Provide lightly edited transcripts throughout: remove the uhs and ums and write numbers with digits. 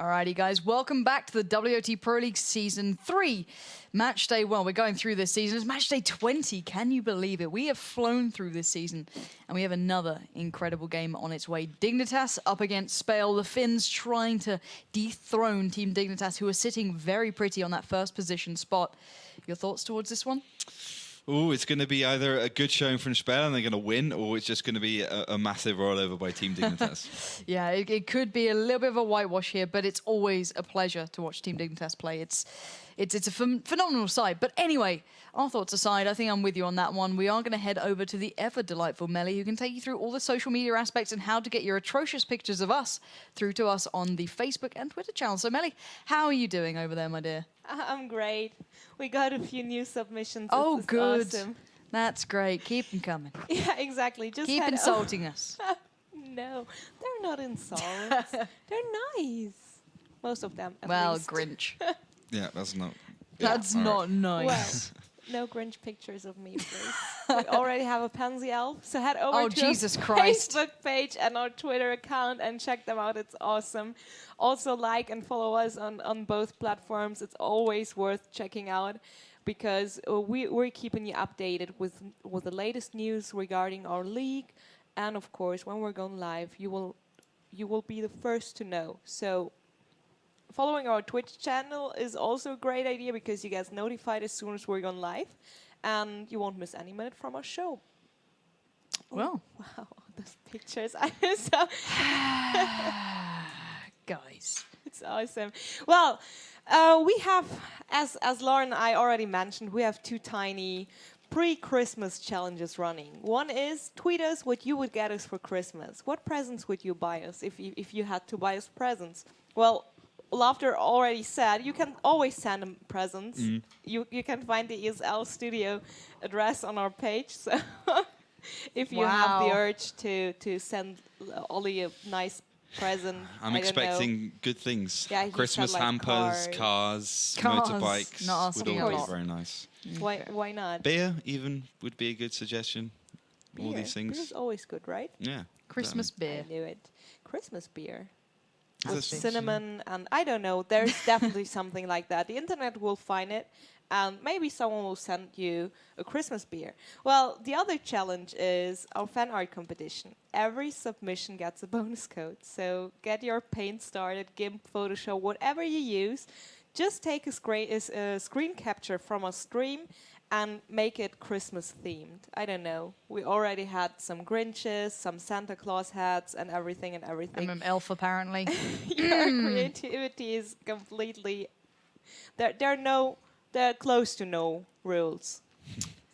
Alrighty, guys, welcome back to the WoT Pro League Season 3. Matchday, well, we're going through this season. It's Matchday 20, can you believe it? We have flown through this season, and we have another incredible game on its way. Dignitas up against SPALE, the Finns trying to dethrone Team-Dignitas, who are sitting very pretty on that first position spot. Your thoughts towards this one? Oh, it's going to be either a good showing from SPALE and they're going to win, or it's just going to be a massive rollover by Team-Dignitas. Yeah, it could be a little bit of a whitewash here, but it's always a pleasure to watch Team-Dignitas play. It's a phenomenal side. But anyway, our thoughts aside, I think I'm with you on that one. We are going to head over to the ever delightful Melly, who can take you through all the social media aspects and how to get your atrocious pictures of us through to us on the Facebook and Twitter channel. So Melly, how are you doing over there, my dear? I'm great. We got a few new submissions. Oh, good. Awesome. That's great. Keep them coming. Yeah, exactly. Just keep insulting us. No, they're not insults. They're nice. Most of them, at least. Grinch. Yeah, that's not... That's not nice. Well, no Grinch pictures of me, please. We already have a pansy elf, so head over to our Facebook page and our Twitter account and check them out. It's awesome. Also, like and follow us on both platforms. It's always worth checking out because we're keeping you updated with the latest news regarding our league. And of course, when we're going live, you will be the first to know. So following our Twitch channel is also a great idea because you get notified as soon as we're going live and you won't miss any minute from our show. Well. Oh, wow, those pictures. I am so guys. It's awesome. Well, we have, as Lauren and I already mentioned, we have two tiny pre-Christmas challenges running. One is tweet us what you would get us for Christmas. What presents would you buy us if you had to buy us presents? Well, Laughter already said, you can always send them presents. You can find the ESL studio address on our page. So if you have the urge to send Ollie a nice present, I'm expecting good things. Yeah, Christmas like hampers, cars, motorbikes would all be very nice. Why not? Beer even would be a good suggestion. Beer. All these things. Beer is always good, right? Yeah. Christmas beer. I knew it. Christmas beer. With cinnamon and I don't know. There's definitely something like that. The internet will find it. And maybe someone will send you a Christmas beer. Well, the other challenge is our fan art competition. Every submission gets a bonus code. So get your paint started, GIMP, Photoshop, whatever you use. Just take a screen capture from a stream and make it Christmas themed. I don't know. We already had some Grinches, some Santa Claus hats, and everything. Elf, apparently. Your creativity is completely... They're close to no rules.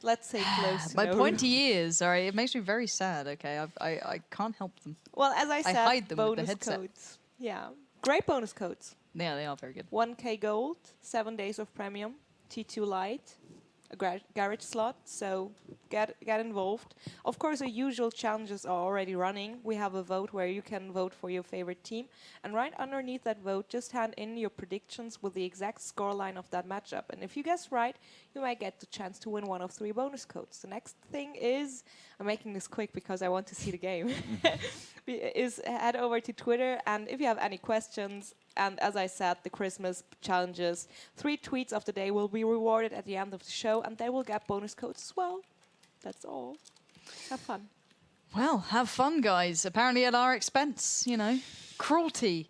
Let's say close to My no pointy ears, sorry, it makes me very sad, okay? I can't help them. Well, as I said, hide them bonus with the headset. codes. Yeah, great bonus codes. Yeah, they are very good. 1K gold, 7 days of premium, T2 Lite, a garage slot, so get involved. Of course, the usual challenges are already running. We have a vote where you can vote for your favorite team. And right underneath that vote, just hand in your predictions with the exact scoreline of that matchup. And if you guess right, you might get the chance to win one of 3 bonus codes. The next thing is, I'm making this quick because I want to see the game, is head over to Twitter. And if you have any questions, and as I said, the Christmas challenges, 3 tweets of the day will be rewarded at the end of the show, and they will get bonus codes as well. That's all. Have fun. Well, have fun, guys. Apparently at our expense, you know. Cruelty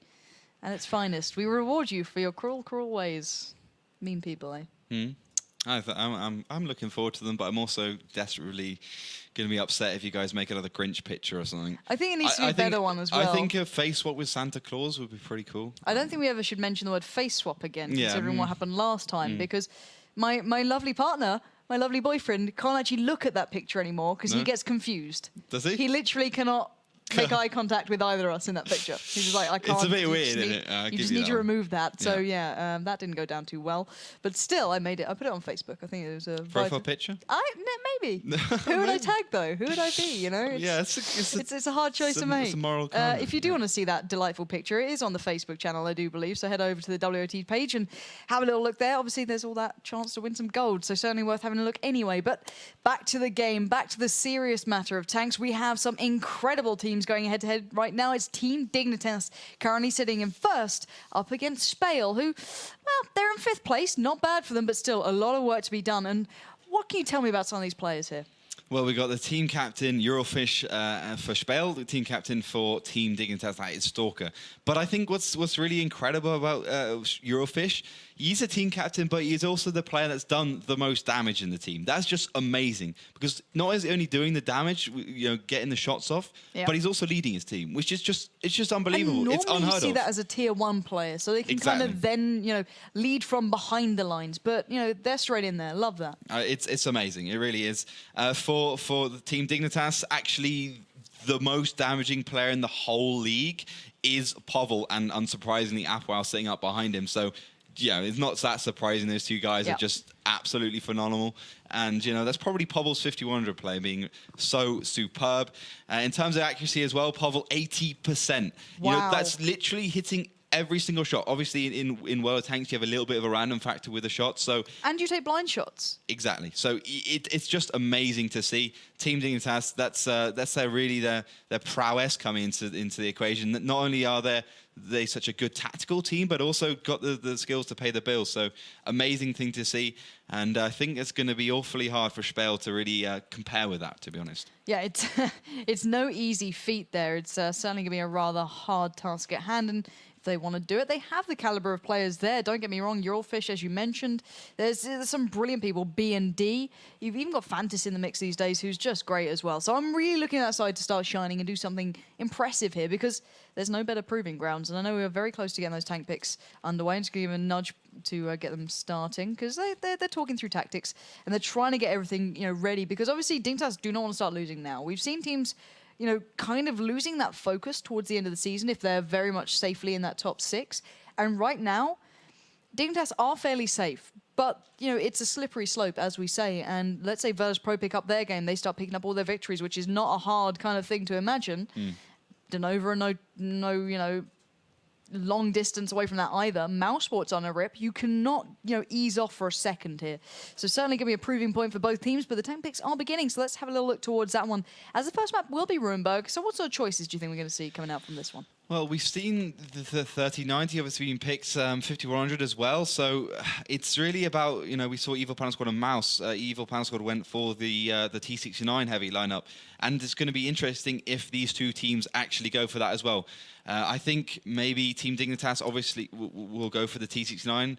at its finest. We reward you for your cruel, cruel ways. Mean people, eh? I'm looking forward to them, but I'm also desperately going to be upset if you guys make another Grinch picture or something. I think it needs to be a better one as well. I think a face swap with Santa Claus would be pretty cool. I don't think we ever should mention the word face swap again, considering what happened last time, because my lovely partner, my lovely boyfriend, can't actually look at that picture anymore because he gets confused. Does he? He literally cannot make eye contact with either of us in that picture. He's just like, I can't. It's a bit weird, isn't it? You just need to remove that. So yeah, that didn't go down too well. But still, I made it. I put it on Facebook. I think it was a profile picture. Maybe. Who would I tag though? Who would I be? You know? Yeah, it's a hard choice to make. It's a moral comment. If you do want to see that delightful picture, it is on the Facebook channel, I do believe. So head over to the WoT page and have a little look there. Obviously, there's all that chance to win some gold. So certainly worth having a look anyway. But back to the game, back to the serious matter of tanks. We have some incredible teams teams going head-to-head right now. It's Team-Dignitas currently sitting in first up against SPALE, who, well, they're in 5th place. Not bad for them, but still a lot of work to be done. And what can you tell me about some of these players here? Well, we got the team captain, Eurofish, for SPALE, the team captain for Team-Dignitas, that is Stalker. But I think what's really incredible about Eurofish, he's a team captain, but he's also the player that's done the most damage in the team. That's just amazing, because not is he only doing the damage, getting the shots off, but he's also leading his team, which is just unbelievable. And it's unheard normally of. you see that as a tier 1 player, so they can kind of then, lead from behind the lines. But, they're straight in there. Love that. It's amazing. It really is. For the Team-Dignitas, actually, the most damaging player in the whole league is Pavel, and unsurprisingly, Apwell sitting up behind him. So, yeah, it's not that surprising. Those two guys are just absolutely phenomenal. And, that's probably Pavel's 5100 play being so superb. In terms of accuracy as well, Pavel, 80%. Wow. That's literally hitting every single shot. Obviously, in World of Tanks, you have a little bit of a random factor with the shot. So and you take blind shots. Exactly. So it's just amazing to see Team-Dignitas. That's their prowess coming into the equation. Not only are they such a good tactical team, but also got the skills to pay the bills. So amazing thing to see. And I think it's going to be awfully hard for SPALE to really compare with that, to be honest. Yeah, it's no easy feat there. It's certainly going to be a rather hard task at hand. And if they want to do it, they have the caliber of players there. Don't get me wrong, Eurofish, as you mentioned. There's some brilliant people, B&D. You've even got Fantas in the mix these days, who's just great as well. So I'm really looking at that side to start shining and do something impressive here, because there's no better proving grounds. And I know we were very close to getting those tank picks underway. I'm just going to give a nudge to get them starting, because they're talking through tactics and they're trying to get everything ready, because obviously Dignitas do not want to start losing now. We've seen teams kind of losing that focus towards the end of the season if they're very much safely in that top 6. And right now, Dignitas are fairly safe. But, it's a slippery slope, as we say. And let's say WoT Pro pick up their game. They start picking up all their victories, which is not a hard kind of thing to imagine. Denova, no, long distance away from that either. Mousesport's on a rip. You cannot, ease off for a second here. So certainly going to be a proving point for both teams, but the tank picks are beginning, so let's have a little look towards that one. As the first map will be Ruinberg, so what sort of choices do you think we're going to see coming out from this one? Well, we've seen the 3090 obviously being picked, 5100 as well. So it's really about, we saw Evil Panel Squad and Mouse. Evil Panel Squad went for the T69 heavy lineup. And it's going to be interesting if these two teams actually go for that as well. I think maybe Team-Dignitas obviously will go for the T69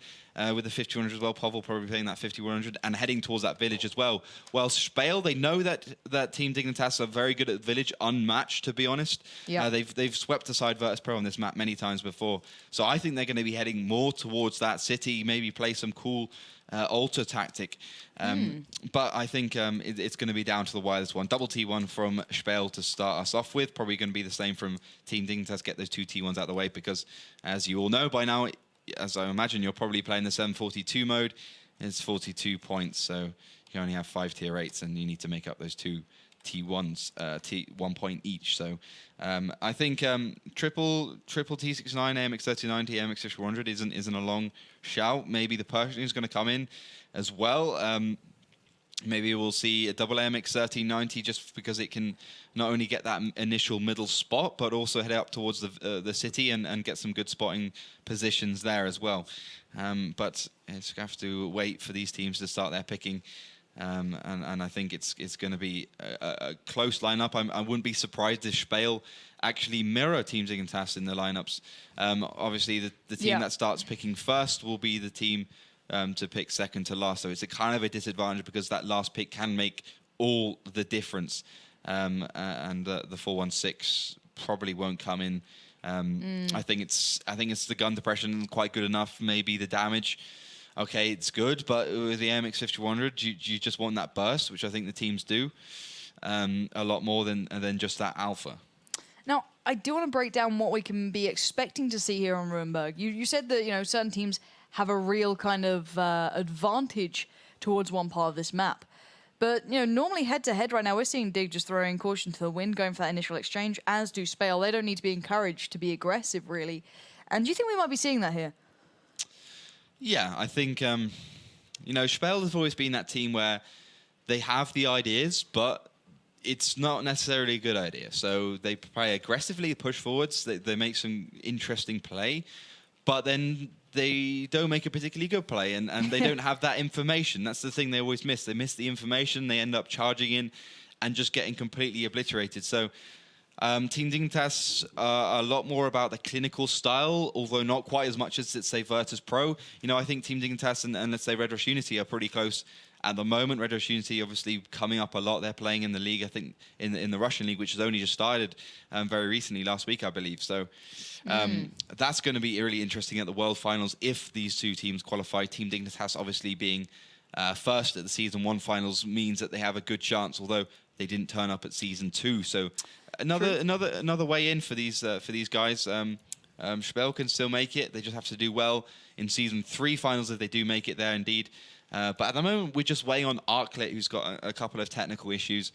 with the 5100 as well. Pavel probably playing that 5100 and heading towards that village as well. While SPALE, they know that Team-Dignitas are very good at village, unmatched, to be honest. Yeah. They've swept aside WoT Pro on this map many times before. So I think they're going to be heading more towards that city, maybe play some cool alter tactic. But I think it's going to be down to the wireless one. Double T1 from SPALE to start us off with. Probably going to be the same from Team-Dignitas. Get those two T1s out of the way, because as you all know by now, as I imagine, you're probably playing the 742 mode. It's 42 points, so you only have 5 tier 8s, and you need to make up those two T1s, 1 point each. So I think triple T69, AMX 3090, AMX 5100 isn't a long shout. Maybe the Pershing is going to come in as well. Maybe we'll see a double AMX 1390 just because it can not only get that initial middle spot, but also head up towards the city and get some good spotting positions there as well. But it's going to have to wait for these teams to start their picking. And I think it's going to be a close lineup. I wouldn't be surprised if SPALE actually mirror Team-Dignitas in the lineups. Obviously, the team that starts picking first will be the team to pick second to last. So it's a kind of a disadvantage because that last pick can make all the difference. And the 416 probably won't come in. I think it's the gun depression quite good enough. Maybe the damage. Okay, it's good, but with the AMX 5100, you just want that burst, which I think the teams do a lot more than just that alpha. Now, I do want to break down what we can be expecting to see here on Ruinberg. You said that certain teams have a real kind of advantage towards one part of this map. But normally head-to-head right now, we're seeing Dig just throwing caution to the wind, going for that initial exchange, as do SPALE. They don't need to be encouraged to be aggressive, really. And do you think we might be seeing that here? Yeah, I think, SPALE has always been that team where they have the ideas, but it's not necessarily a good idea. So they play aggressively, push forwards, they make some interesting play, but then they don't make a particularly good play, and they don't have that information. That's the thing they always miss. They miss the information, they end up charging in and just getting completely obliterated. So Team-Dignitas are a lot more about the clinical style, although not quite as much as, let's say, WoT Pro. You know, I think Team-Dignitas and let's say Red Rush Unity are pretty close at the moment. Red Rush Unity obviously coming up a lot. They're playing in the league, I think, in the Russian league, which has only just started very recently, last week, I believe. So that's going to be really interesting at the World Finals if these two teams qualify. Team-Dignitas obviously being first at the Season 1 finals means that they have a good chance, although they didn't turn up at Season 2. So another way in for these guys. SPALE can still make it. They just have to do well in Season 3 finals if they do make it there indeed. But at the moment, we're just waiting on Arclet, who's got a couple of technical issues.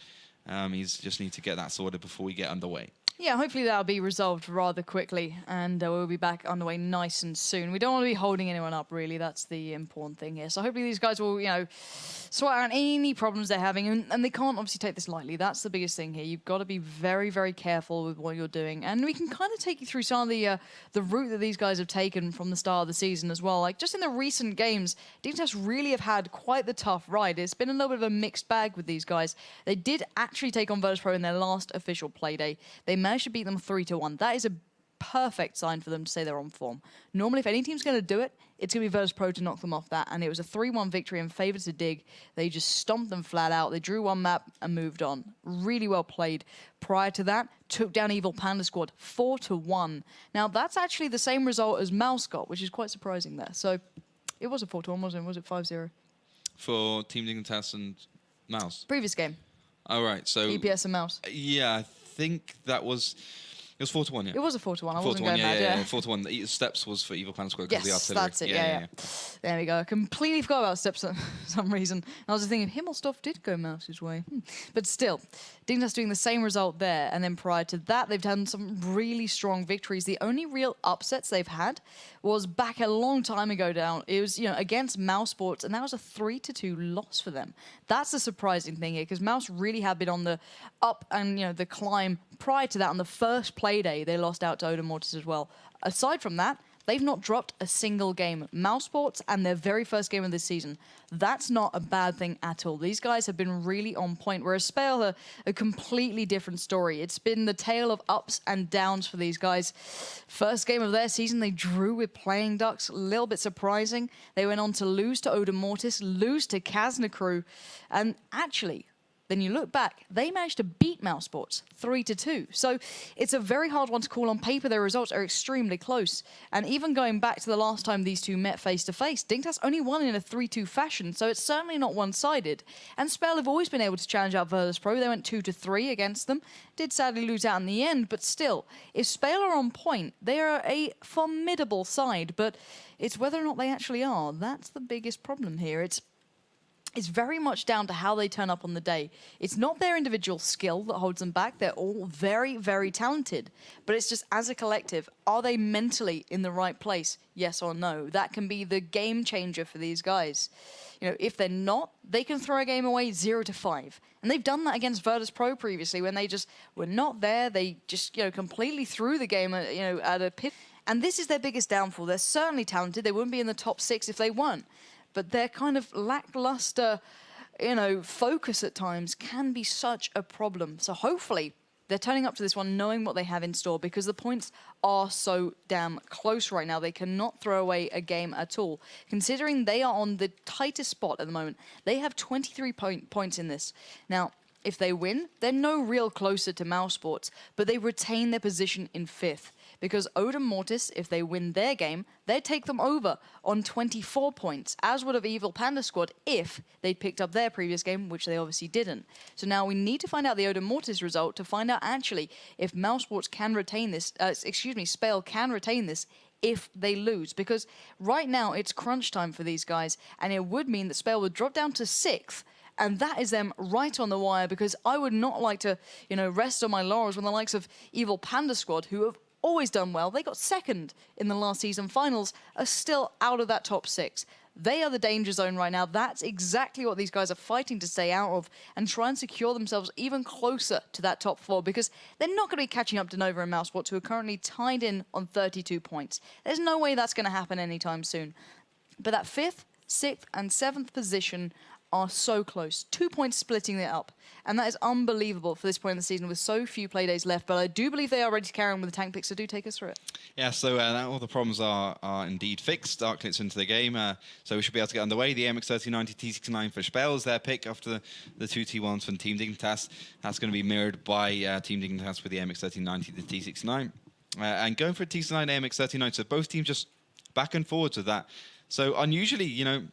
He's just need to get that sorted before we get underway. Yeah, hopefully that'll be resolved rather quickly, and we'll be back underway nice and soon. We don't want to be holding anyone up, really. That's the important thing here. So hopefully these guys will, you know, sort out any problems they're having, and they can't obviously take this lightly. That's the biggest thing here. You've got to be very, very careful with what you're doing, and we can kind of take you through some of the route that these guys have taken from the start of the season as well. Like, just in the recent games, Dignitas really have had quite the tough ride. It's been a little bit of a mixed bag with these guys. They did actually take on WoT Pro in their last official play day. They managed to beat them 3-1. That is a perfect sign for them to say they're on form. Normally, if any team's going to do it, it's going to be WoT Pro to knock them off that. And it was a 3-1 victory in favour to Dig. They just stomped them flat out. They drew one map and moved on. Really well played. Prior to that, took down Evil Panda Squad 4-1. Now, that's actually the same result as Mouse got, which is quite surprising there. So it was a 4-1, wasn't it? Was it 5-0? For Team-Dignitas and Mouse? Previous game. Oh, right. So EPS and Mouse. Yeah, I think that was... It was 4-1, yeah. It was a 4-1. I wasn't 4-1, going mad, yeah. 4-1. The Steps was for Evil Panda Squad because Yes, of the artillery. that's it, yeah. There we go. I completely forgot about Steps for some reason. And I was just thinking, Himmelsdorf did go Mouse's way. But still, Dignitas doing the same result there. And then prior to that, they've done some really strong victories. The only real upsets they've had was back a long time ago down. It was, you know, against Mouse Sports, and that was a 3-2 loss for them. That's the surprising thing here, because Mouse really had been on the up and, you know, the climb. Prior to that, on the first play day, they lost out to Odin Mortis as well. Aside from that, they've not dropped a single game. Mouse Sports and their very first game of this season. That's not a bad thing at all. These guys have been really on point, whereas SPALE are a completely different story. It's been the tale of ups and downs for these guys. First game of their season, they drew with Playing Ducks. A little bit surprising. They went on to lose to Odin Mortis, lose to Kazna Crew, and actually... then you look back, they managed to beat Mouse Sports 3-2. So it's a very hard one to call on paper. Their results are extremely close. And even going back to the last time these two met face-to-face, Dignitas only won in a 3-2 fashion, so it's certainly not one-sided. And SPALE have always been able to challenge out WoT Pro. They went 2-3 against them. Did sadly lose out in the end, but still, if SPALE are on point, they are a formidable side. But it's whether or not they actually are. That's the biggest problem here. It's very much down to how they turn up on the day. It's not their individual skill that holds them back. They're all very, very talented. But it's just as a collective, are they mentally in the right place? Yes or no? That can be the game changer for these guys. You know, if they're not, they can throw a game away 0-5. And they've done that against WoT Pro previously when they just were not there. They just, you know, completely threw the game, you know, at a pit. And this is their biggest downfall. They're certainly talented. They wouldn't be in the top 6 if they weren't. But their kind of lackluster, you know, focus at times can be such a problem. So hopefully they're turning up to this one knowing what they have in store, because the points are so damn close right now. They cannot throw away a game at all. Considering they are on the tightest spot at the moment, they have 23 points in this. Now, if they win, they're no real closer to Mouse Sports, but they retain their position in 5th. Because Odin Mortis, if they win their game, they'd take them over on 24 points, as would have Evil Panda Squad if they'd picked up their previous game, which they obviously didn't. So now we need to find out the Odin Mortis result to find out actually if Mouse Sports can retain this, SPALE can retain this if they lose. Because right now it's crunch time for these guys, and it would mean that SPALE would drop down to 6th, and that is them right on the wire, because I would not like to, you know, rest on my laurels when the likes of Evil Panda Squad, who have always done well, they got 2nd in the last season finals, are still out of that top 6. They are the danger zone right now. That's exactly what these guys are fighting to stay out of and try and secure themselves even closer to that top 4, because they're not going to be catching up to Nova and Mousewort, who are currently tied in on 32 points. There's no way that's going to happen anytime soon. But that 5th, 6th, and 7th position are so close. 2 points splitting it up. And that is unbelievable for this point in the season with so few play days left. But I do believe they are ready to carry on with the tank pick, so do take us through it. Yeah, so all the problems are indeed fixed. Arclit's into the game, so we should be able to get underway. The AMX 3090 T69 for SPALE is their pick after the 2 T1s from Team-Dignitas. That's going to be mirrored by Team-Dignitas with the AMX 3090, the T69. And going for a T69 AMX 3090, so both teams just back and forwards with that. So unusually, you know,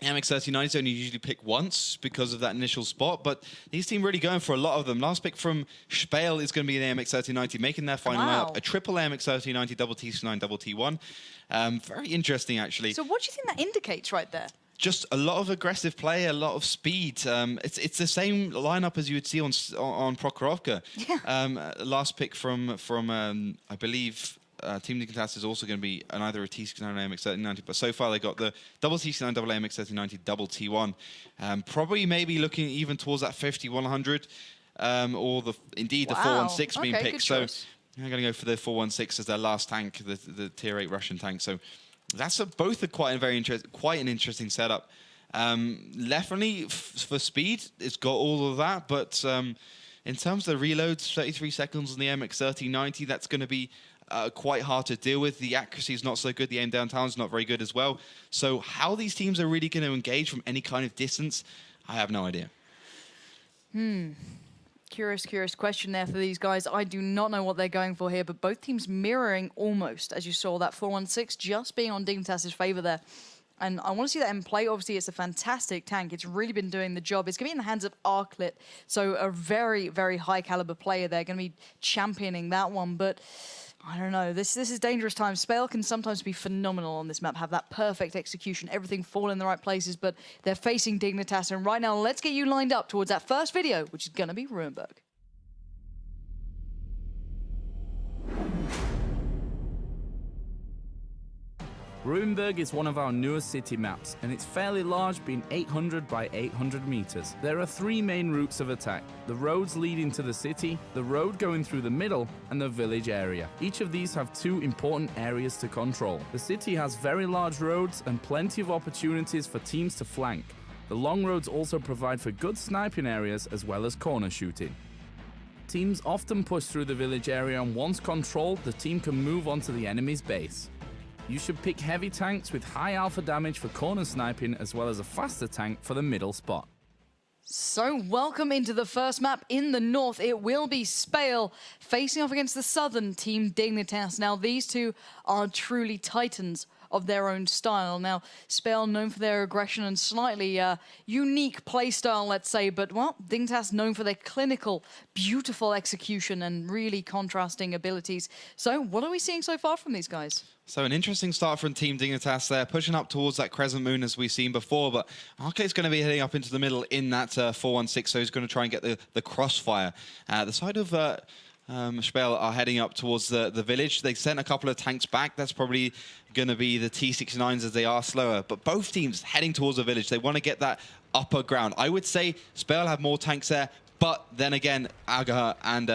AMX 3090s only usually pick once because of that initial spot, but these teams really going for a lot of them. Last pick from SPALE is going to be an AMX 3090, making their final out a triple AMX 3090, double T69, double T1. Very interesting, actually. So what do you think that indicates right there? Just a lot of aggressive play, a lot of speed. It's the same lineup as you would see on Prokhorovka. Yeah. Last pick from I believe Team-Dignitas is also going to be either a T69 or AMX 3090, but so far they got the double T69, double AMX 3090, double T1. Probably maybe looking even towards that 50-100, or indeed the 416 being picked. So I'm going to go for the 416 as their last tank, the tier 8 Russian tank. So that's both are quite an interesting setup. Definitely for speed, it's got all of that, but in terms of the reloads, 33 seconds on the MX 3090, that's going to be quite hard to deal with. The accuracy is not so good. The aim downtown is not very good as well. So how these teams are really going to engage from any kind of distance, I have no idea. Curious question there for these guys. I do not know what they're going for here, but both teams mirroring almost, as you saw, that 416 just being on Dignitas' favor there. And I want to see that in play. Obviously, it's a fantastic tank. It's really been doing the job. It's going to be in the hands of Arclit, so a very, very high caliber player. They're going to be championing that one, but I don't know. This is dangerous times. SPALE can sometimes be phenomenal on this map, have that perfect execution, everything fall in the right places, but they're facing Dignitas. And right now, let's get you lined up towards that first video, which is going to be Ruinberg. Ruinberg is one of our newest city maps, and it's fairly large, being 800 by 800 meters. There are 3 main routes of attack: the roads leading to the city, the road going through the middle, and the village area. Each of these have 2 important areas to control. The city has very large roads and plenty of opportunities for teams to flank. The long roads also provide for good sniping areas as well as corner shooting. Teams often push through the village area, and once controlled, the team can move on to the enemy's base. You should pick heavy tanks with high alpha damage for corner sniping, as well as a faster tank for the middle spot. So welcome into the first map in the north. It will be SPALE facing off against the southern Team-Dignitas. Now these two are truly titans of their own style. Now, SPALE known for their aggression and slightly unique playstyle, let's say, but, well, Dignitas known for their clinical, beautiful execution and really contrasting abilities. So, what are we seeing so far from these guys? So an interesting start from Team Dignitas there, pushing up towards that crescent moon as we've seen before, but Arcade's going to be heading up into the middle in that 416, so he's going to try and get the crossfire. The side of SPALE are heading up towards the village. They sent a couple of tanks back. That's probably going to be the T69s as they are slower, but both teams heading towards the village. They want to get that upper ground. I would say SPALE have more tanks there, but then again, Aga and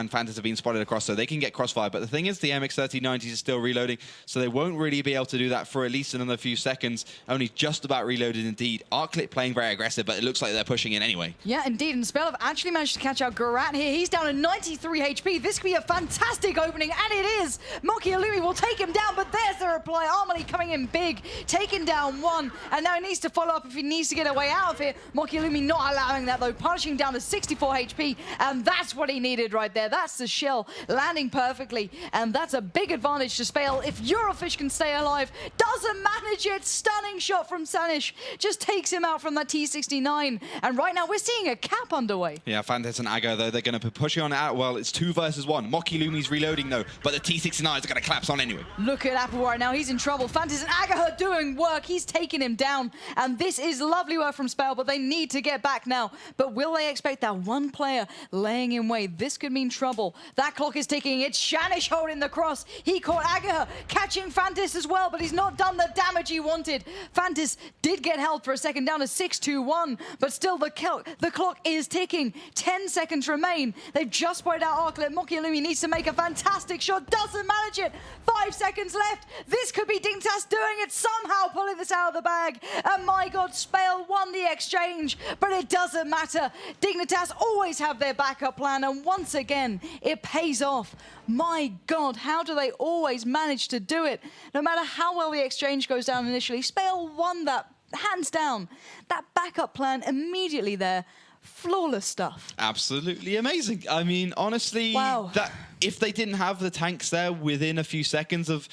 Phantoms have been spotted across, so they can get crossfire. But the thing is, the MX 3090s is still reloading, so they won't really be able to do that for at least another few seconds. Only just about reloaded indeed. Arclit playing very aggressive, but it looks like they're pushing in anyway. Yeah, indeed. And SPALE have actually managed to catch out Garat here. He's down to 93 HP. This could be a fantastic opening, and it is. Moki Alumi will take him down, but there's the reply. Armani coming in big, taking down one, and now he needs to follow up if he needs to get a way out of it. Moki Alumi not allowing that, though, punishing down to 64 HP, and that's what he needed right there. That's the shell landing perfectly, and that's a big advantage to SPALE. If Eurofish can stay alive, doesn't manage it. Stunning shot from Sanish, just takes him out from that T69, and right now we're seeing a cap underway. Yeah, Phantoms and Aga, though, they're going to be pushing on out. Well, it's 2 versus 1. Moki Lumi's reloading, though, but the T69s are going to collapse on anyway. Look at Apple right now. He's in trouble. Phantoms and Aga are doing work. He's taking him down, and this is lovely work from SPALE, but they need to get back now. But will they expect that one player laying in wait. This could mean trouble. That clock is ticking. It's Shanish holding the cross. He caught Agaha, catching Fantis as well, but he's not done the damage he wanted. Fantis did get held for a second down to 6-2-1, but still the clock is ticking. 10 seconds remain. They've just sprayed out Arclet. Mokialumi needs to make a fantastic shot. Doesn't manage it. 5 seconds left. This could be Dignitas doing it, somehow pulling this out of the bag. And my God, SPALE won the exchange, but it doesn't matter. Dignitas always have their backup plan, and once again, it pays off. My God, how do they always manage to do it? No matter how well the exchange goes down initially, SPALE won that, hands down. That backup plan immediately there. Flawless stuff. Absolutely amazing. I mean, honestly, wow. That if they didn't have the tanks there within a few seconds of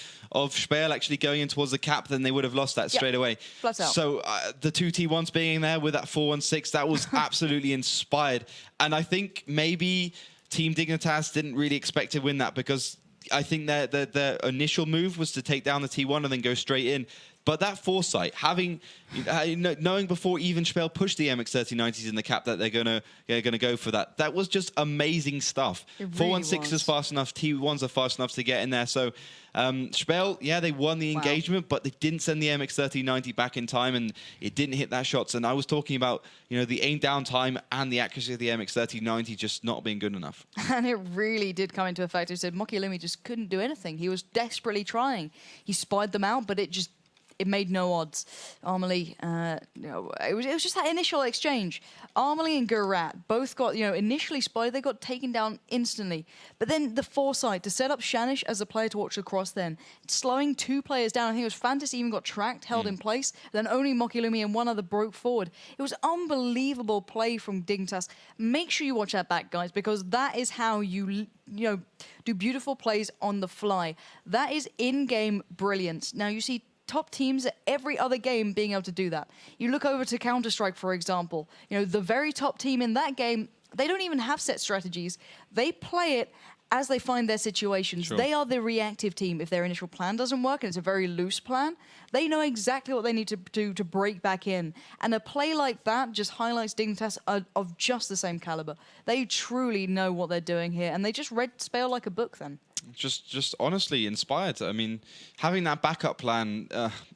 SPALE actually going in towards the cap, then they would have lost that straight away. Flat out. So the two T1s being there with that 4-1-6, that was absolutely inspired. And I think maybe Team-Dignitas didn't really expect to win that, because I think their initial move was to take down the T1 and then go straight in. But that foresight, knowing before even SPALE pushed the MX-3090s in the cap that they're gonna go for that was just amazing stuff. 4-1-6 is fast enough, T1s are fast enough to get in there. So SPALE, yeah, they won the engagement, but they didn't send the MX-3090 back in time, and it didn't hit that shots. And I was talking about, the aim down time and the accuracy of the MX-3090 just not being good enough. And it really did come into effect. He said Mokialumi just couldn't do anything. He was desperately trying. He spied them out, but it made no odds. Armely, it was just that initial exchange. Armely and Gurat both got, initially spotted, they got taken down instantly. But then the foresight to set up Shanish as a player to watch across then, slowing 2 players down. I think it was Fantasy even got tracked, held in place. Then only Mokialumi and one other broke forward. It was unbelievable play from Dignitas. Make sure you watch that back, guys, because that is how you do beautiful plays on the fly. That is in-game brilliance. Now you see top teams at every other game being able to do that. You look over to Counter-Strike, for example. The very top team in that game, they don't even have set strategies. They play it as they find their situations. Sure. They are the reactive team. If their initial plan doesn't work, and it's a very loose plan, they know exactly what they need to do to break back in. And a play like that just highlights Dignitas of just the same caliber. They truly know what they're doing here, and they just read SPALE like a book then. Just honestly inspired. I mean, having that backup plan,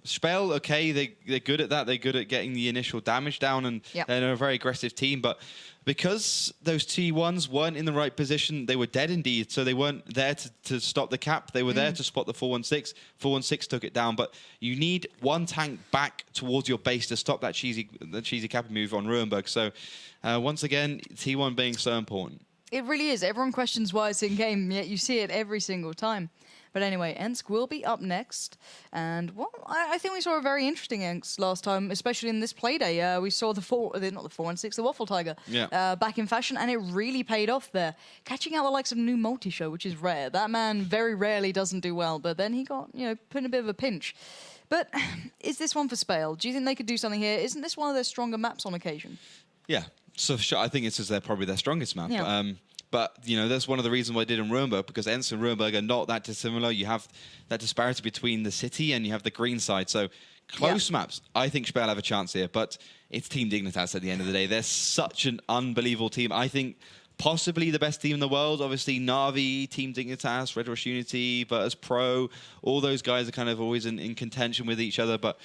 SPALE, okay, they're good at that. They're good at getting the initial damage down, and they're a very aggressive team. But because those T1s weren't in the right position, they were dead indeed. So they weren't there to stop the cap. They were there to spot the 4-1-6. 4-1-6 took it down. But you need one tank back towards your base to stop that cheesy cap move on Ruinberg. So once again, T1 being so important. It really is. Everyone questions why it's in-game, yet you see it every single time. But anyway, Ensk will be up next. And, well, I think we saw a very interesting Ensk last time, especially in this playday. We saw the 4-1-6, the Waffle Tiger, back in fashion, and it really paid off there. Catching out the likes of New Multi-Show, which is rare. That man very rarely doesn't do well, but then he got, put in a bit of a pinch. But is this one for SPALE? Do you think they could do something here? Isn't this one of their stronger maps on occasion? Yeah. So sure, I think it's probably their strongest map. Yeah. But, that's one of the reasons why I did in Ruinberg, because Ensk and Ruinberg are not that dissimilar. You have that disparity between the city and you have the green side. So close maps, I think SPALE have a chance here. But it's Team-Dignitas at the end of the day. They're such an unbelievable team. I think possibly the best team in the world. Obviously, Na'Vi, Team-Dignitas, Red Rush Unity, WoT Pro, all those guys are kind of always in contention with each other. But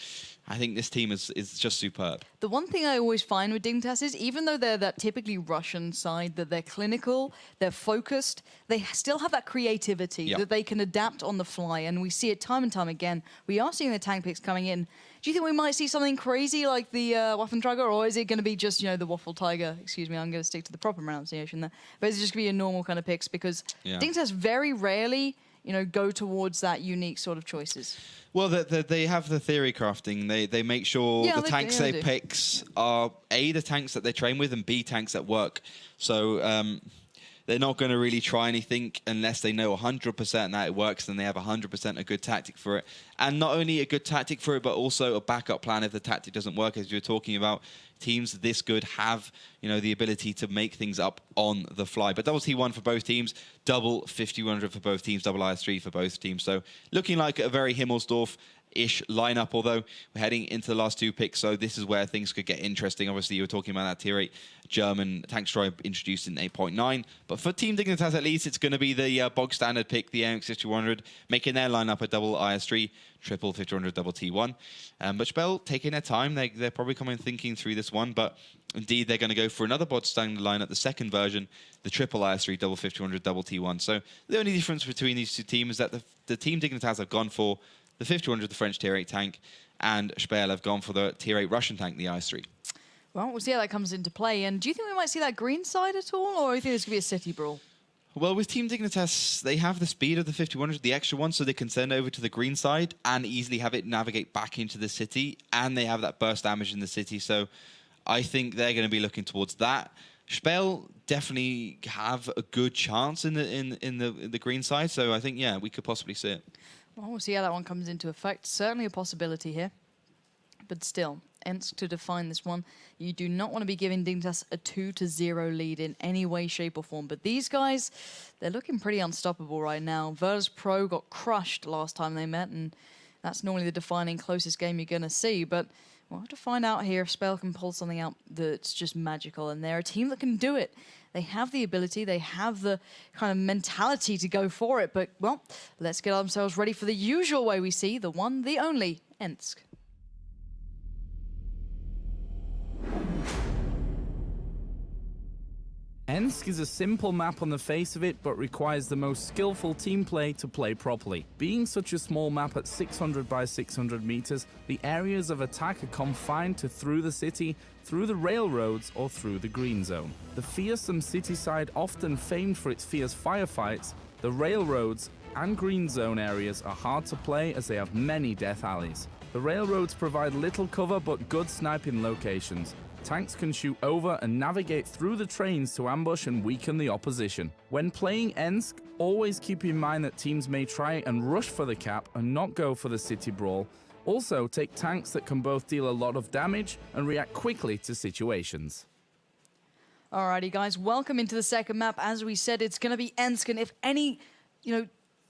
I think this team is just superb. The one thing I always find with Dignitas is, even though they're that typically Russian side, that they're clinical, they're focused, they still have that creativity that they can adapt on the fly, and we see it time and time again. We are seeing the tank picks coming in. Do you think we might see something crazy like the Waffenträger, or is it going to be just, the Waffle Tiger? Excuse me, I'm going to stick to the proper pronunciation there. But is it just going to be a normal kind of picks? Because Dignitas very rarely go towards that unique sort of choices. Well, they have the theory crafting. They make sure the tanks they picks are A, the tanks that they train with, and B, tanks that work. So they're not going to really try anything unless they know 100% that it works, and they have 100% a good tactic for it. And not only a good tactic for it, but also a backup plan if the tactic doesn't work, as you're talking about. Teams this good have, the ability to make things up on the fly. But double T1 for both teams, double 5100 for both teams, double IS3 for both teams. So looking like a very Himmelsdorf ish lineup, although we're heading into the last 2 picks, so this is where things could get interesting. Obviously, you were talking about that tier 8 German tank destroyer introduced in 8.9, but for Team-Dignitas at least, it's going to be the bog standard pick, the Ensk 5100, making their lineup a double IS3, triple 5100, double T1. But SPALE taking their time, they're probably coming thinking through this one, but indeed they're going to go for another bog standard lineup, the second version, the triple IS3, double 5100, double T1. So the only difference between these two teams is that the Team-Dignitas have gone for the 5100, the French tier 8 tank, and SPALE have gone for the tier 8 Russian tank, the IS3. Well, we'll see how that comes into play. And do you think we might see that green side at all, or do you think this could be a city brawl? Well, with Team-Dignitas, they have the speed of the 5100, the extra one, so they can send over to the green side and easily have it navigate back into the city, and they have that burst damage in the city, so I think they're going to be looking towards that. SPALE definitely have a good chance in the green side, so I think, yeah, we could possibly see it. Well, we'll see how that one comes into effect. Certainly a possibility here. But still, Ensk to define this one. You do not want to be giving Dignitas a 2-0 lead in any way, shape, or form. But these guys, they're looking pretty unstoppable right now. WoT Pro got crushed last time they met, and that's normally the defining closest game you're going to see. But we'll have to find out here if SPALE can pull something out that's just magical. And they're a team that can do it. They have the ability, they have the kind of mentality to go for it. But, well, let's get ourselves ready for the usual way we see the one, the only, Ensk. Ensk is a simple map on the face of it, but requires the most skillful team play to play properly. Being such a small map at 600 by 600 meters, the areas of attack are confined to through the city, through the railroads, or through the green zone. The fearsome city side, often famed for its fierce firefights, the railroads and green zone areas are hard to play as they have many death alleys. The railroads provide little cover but good sniping locations. Tanks can shoot over and navigate through the trains to ambush and weaken the opposition. When playing Ensk, always keep in mind that teams may try and rush for the cap and not go for the city brawl. Also, take tanks that can both deal a lot of damage and react quickly to situations. Alrighty, guys, welcome into the second map. As we said, it's going to be Ensk, and if any,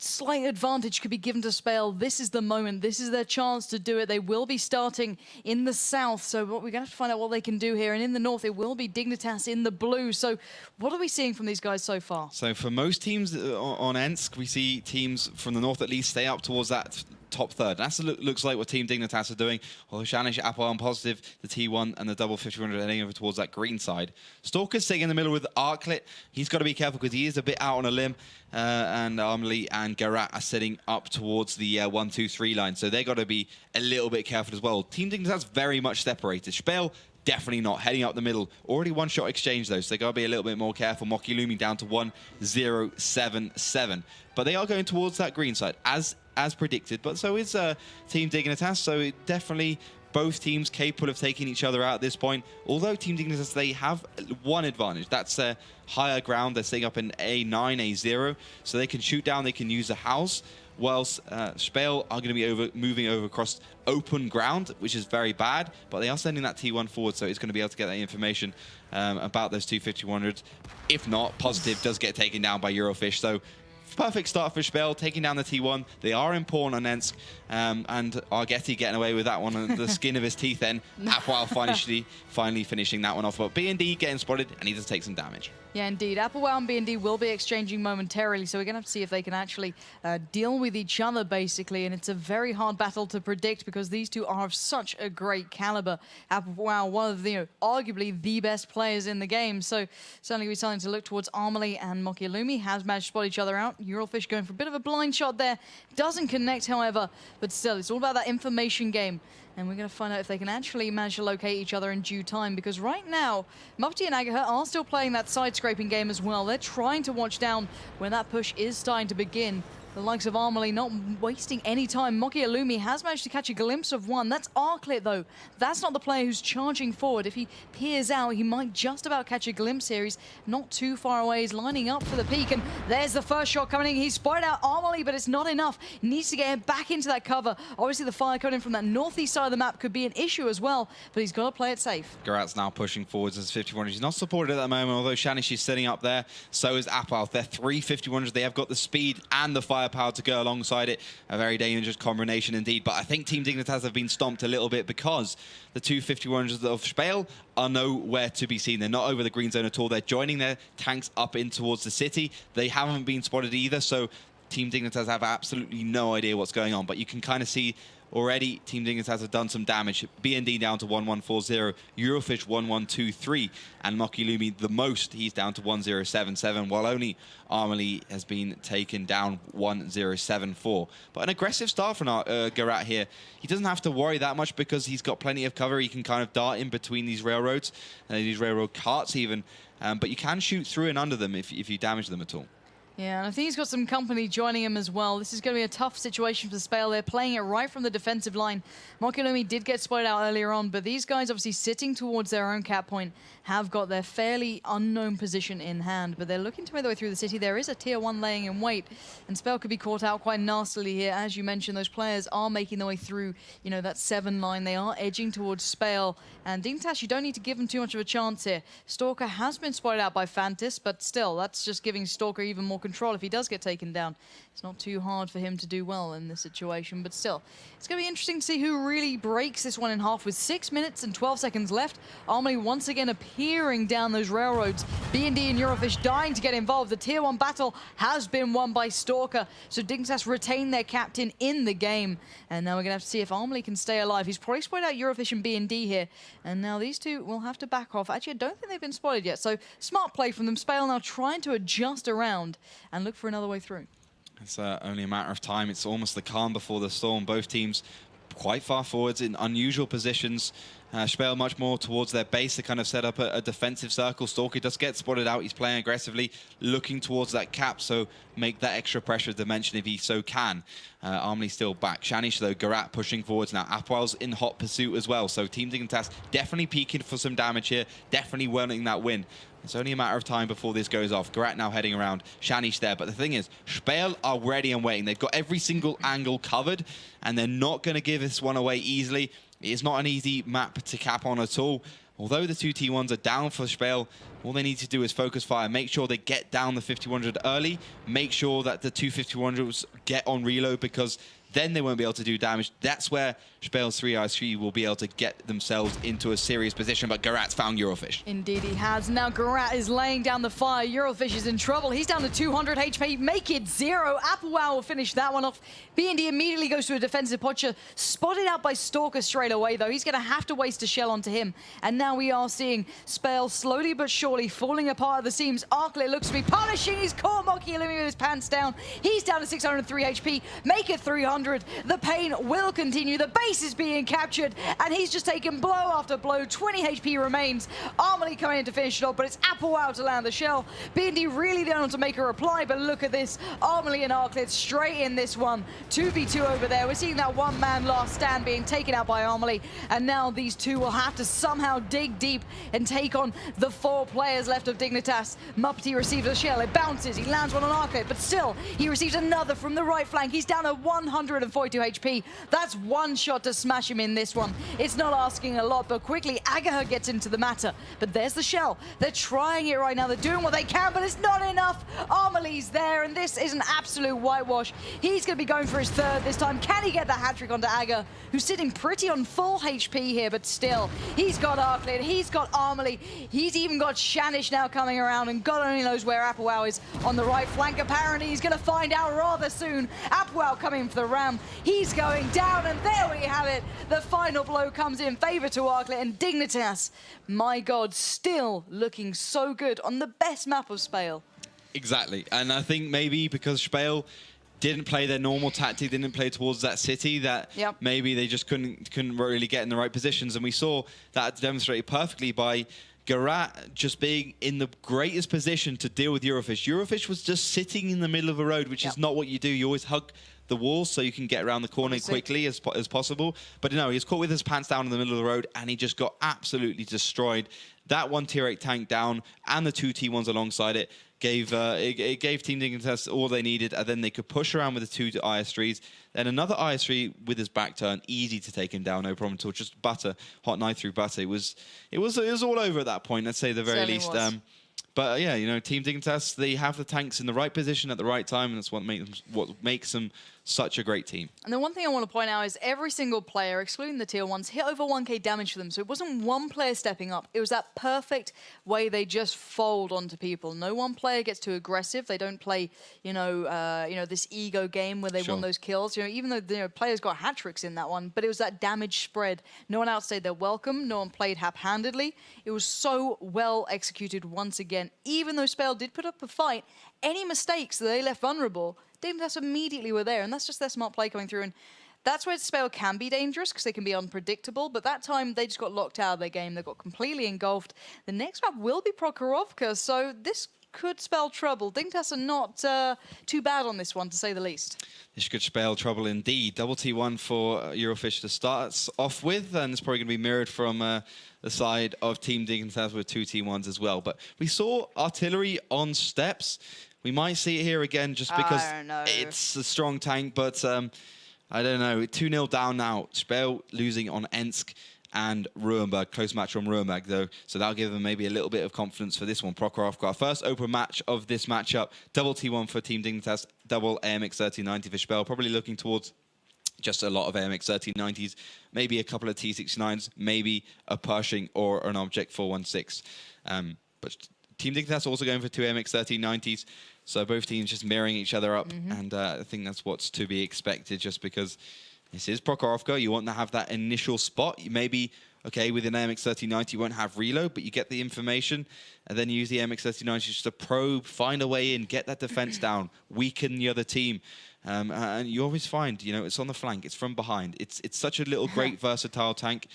slight advantage could be given to SPALE, this is the moment. This is their chance to do it. They will be starting in the south, so we're going to have to find out what they can do here. And in the north, it will be Dignitas in the blue. So what are we seeing from these guys so far? So for most teams on Ensk, we see teams from the north at least stay up towards that top third. That looks like what Team-Dignitas are doing. Well, Shanish, Apple on positive, the T1 and the double 5100 heading over towards that green side. Stalker's sitting in the middle with Arclit. He's got to be careful because he is a bit out on a limb. And Armley and Garat are sitting up towards the 1-2-3 line. So they've got to be a little bit careful as well. Team-Dignitas very much separated. SPALE, definitely not. Heading up the middle. Already one-shot exchange, though, so they got to be a little bit more careful. Mocky looming down to 1-0-7-7. But they are going towards that green side, as predicted. But so is Team-Dignitas, so it definitely both teams capable of taking each other out at this point. Although Team-Dignitas, they have one advantage. That's their higher ground. They're staying up in A9, A0, so they can shoot down, they can use a house. Whilst SPALE are going to be moving over across open ground, which is very bad, but they are sending that T1 forward, so it's going to be able to get that information about those 250-100s. If not, Positive does get taken down by Eurofish, so perfect start for SPALE, taking down the T1. They are important on Ensk, and Argeti getting away with that one on the skin of his teeth then. Apwal finally finishing that one off, but B&D getting spotted, and he does take some damage. Yeah, indeed. Applewell and B&D will be exchanging momentarily, so we're going to have to see if they can actually deal with each other, basically. And it's a very hard battle to predict because these two are of such a great caliber. Applewell, one of the, arguably the best players in the game. So certainly we're starting to look towards Armley and Mokialumi. Has managed to spot each other out. Eurofish going for a bit of a blind shot there. Doesn't connect, however, but still, it's all about that information game. And we're going to find out if they can actually manage to locate each other in due time, because right now, Mufti and Agatha are still playing that side-scraping game as well. They're trying to watch down when that push is starting to begin. The likes of Armley not wasting any time. Moki Alumi has managed to catch a glimpse of one. That's Arclit, though. That's not the player who's charging forward. If he peers out, he might just about catch a glimpse here. He's not too far away. He's lining up for the peak, and there's the first shot coming in. He's spotted out Armley, but it's not enough. He needs to get him back into that cover. Obviously, the fire coming in from that northeast side of the map could be an issue as well, but he's got to play it safe. Garat's now pushing forwards as 51. He's not supported at the moment, although Shanish is setting up there. So is Apal. They're 3 51s. They have got the speed and the fire firepower to go alongside it. A very dangerous combination indeed. But I think Team-Dignitas have been stomped a little bit because the 251s of SPALE are nowhere to be seen. They're not over the green zone at all. They're joining their tanks up in towards the city. They haven't been spotted either, so Team-Dignitas have absolutely no idea what's going on. But you can kind of see already Team-Dignitas have done some damage. BND down to 1140, Eurofish 1123, and Mokilumi the most. He's down to 1077, while only Armely has been taken down 1074. But an aggressive start from Garat here. He doesn't have to worry that much because he's got plenty of cover. He can kind of dart in between these railroads, these railroad carts even. But you can shoot through and under them if you damage them at all. Yeah, and I think he's got some company joining him as well. This is going to be a tough situation for SPALE. They're playing it right from the defensive line. Mokilumi did get spotted out earlier on, but these guys obviously sitting towards their own cap point have got their fairly unknown position in hand, but they're looking to make their way through the city. There is a tier 1 laying in wait, and SPALE could be caught out quite nastily here. As you mentioned, those players are making their way through, you know, that 7 line. They are edging towards SPALE, and Dignitas, you don't need to give them too much of a chance here. Stalker has been spotted out by Fantis, but still, that's just giving Stalker even more control. If he does get taken down, it's not too hard for him to do well in this situation, but still, it's going to be interesting to see who really breaks this one in half. With 6 minutes and 12 seconds left, Armely once again appearing down those railroads. BND and Eurofish dying to get involved. The tier 1 battle has been won by Stalker, so Dignitas retain their captain in the game, and now we're going to have to see if Armely can stay alive. He's probably spotted out Eurofish and BND here, and now these two will have to back off. Actually, I don't think they've been spotted yet, so smart play from them. SPALE now trying to adjust around and look for another way through. It's only a matter of time. It's almost the calm before the storm. Both teams quite far forwards in unusual positions. SPALE much more towards their base to kind of set up a defensive circle. Stalker does get spotted out. He's playing aggressively, looking towards that cap, so make that extra pressure dimension if he so can. Armely still back. Shanish, though, Garat pushing forwards now. Apwal's in hot pursuit as well, so Team-Dignitas definitely peaking for some damage here, definitely wanting that win. It's only a matter of time before this goes off. Garat now heading around. Shanish there. But the thing is, SPALE are ready and waiting. They've got every single angle covered, and they're not going to give this one away easily. It's not an easy map to cap on at all. Although the two T1s are down for SPALE, all they need to do is focus fire, make sure they get down the 5100 early, make sure that the two 5100s get on reload, because then they won't be able to do damage. That's where SPALE's 3i3 will be able to get themselves into a serious position, but Garat's found Eurofish. Indeed he has. Now Garat is laying down the fire. Eurofish is in trouble. He's down to 200 HP. Make it 0. Applewell will finish that one off. BND immediately goes to a defensive posture. Spotted out by Stalker straight away, though. He's going to have to waste a shell onto him. And now we are seeing SPALE slowly but surely falling apart at the seams. Arklet looks to be punishing. He's caught Mokilumi with his pants down. He's down to 603 HP. Make it 300. The pain will continue. The base is being captured, and he's just taken blow after blow. 20 HP remains. Armely coming in to finish it off, but it's Applewell to land the shell. BND really don't want to make a reply, but look at this. Armely and Arklet straight in this one. 2v2 over there. We're seeing that one-man last stand being taken out by Armely, and now these two will have to somehow dig deep and take on the 4 players left of Dignitas. Muppety receives a shell. It bounces. He lands one on Arklet, but still, he receives another from the right flank. He's down to 142 HP. That's one shot to smash him in this one. It's not asking a lot, but quickly Agaha gets into the matter. But there's the shell. They're trying it right now. They're doing what they can, but it's not enough. Armely's there, and this is an absolute whitewash. He's going to be going for his 3rd this time. Can he get the hat-trick onto Aga, who's sitting pretty on full HP here, but still, he's got Arklet, he's got Armely, he's even got Shanish now coming around, and God only knows where Applewell is on the right flank. Apparently, he's going to find out rather soon. Applewell coming for the ram. He's going down, and there we have it. The final blow comes in favor to Arklet, and Dignitas, my God, still looking so good on the best map of SPALE. Exactly, and I think maybe because SPALE didn't play their normal tactic, didn't play towards that city, that maybe they just couldn't really get in the right positions, and we saw that demonstrated perfectly by Garat just being in the greatest position to deal with Eurofish. Eurofish was just sitting in the middle of a road, which is not what you do. You always hug the walls so you can get around the corner quickly as possible. But no, he was caught with his pants down in the middle of the road, and he just got absolutely destroyed. That one tier 8 tank down and the 2 T1s alongside it gave it gave Team-Dignitas all they needed, and then they could push around with the 2 IS3s. Then another IS3 with his back turn, easy to take him down, no problem at all. Just butter, hot knife through butter. It was all over at that point, let's say the very least. But yeah, you know, Team-Dignitas, they have the tanks in the right position at the right time, and that's what makes them such a great team. And the one thing I want to point out is every single player, excluding the tier 1s, hit over 1k damage for them. So it wasn't one player stepping up. It was that perfect way they just fold onto people. No one player gets too aggressive. They don't play, this ego game where they won those kills. You know, even though players got hat tricks in that one, but it was that damage spread. No one outstayed their welcome. No one played hap-handedly. It was so well executed once again. Even though SPALE did put up a fight, any mistakes that they left vulnerable, Team-Dignitas immediately were there, and that's just their smart play coming through. And that's where SPALE can be dangerous, because they can be unpredictable, but that time they just got locked out of their game. They got completely engulfed. The next map will be Prokhorovka, so this could spell trouble. Dignitas are not too bad on this one, to say the least. This could spell trouble indeed. Double T1 for Eurofish to start us off with, and it's probably going to be mirrored from the side of Team-Dignitas with 2 T1s as well. But we saw artillery on steps. We might see it here again just because it's a strong tank, but I don't know. 2-0 down now. SPALE losing on Ensk and Ruinberg. Close match on Ruinberg, though, so that'll give them maybe a little bit of confidence for this one. Prokhorovka, first open match of this matchup. Double T1 for Team-Dignitas, double AMX 1390 for SPALE. Probably looking towards just a lot of AMX 1390s, maybe a couple of T69s, maybe a Pershing or an Object 416. But Team-Dignitas also going for 2 AMX 1390s. So both teams just mirroring each other up. And I think that's what's to be expected, just because this is Prokhorovka. You want to have that initial spot. You maybe, okay, with an AMX 1390, you won't have reload, but you get the information, and then you use the AMX 1390 just to probe, find a way in, get that defense down, weaken the other team. And you always find, you know, it's on the flank, it's from behind. It's such a little great versatile tank.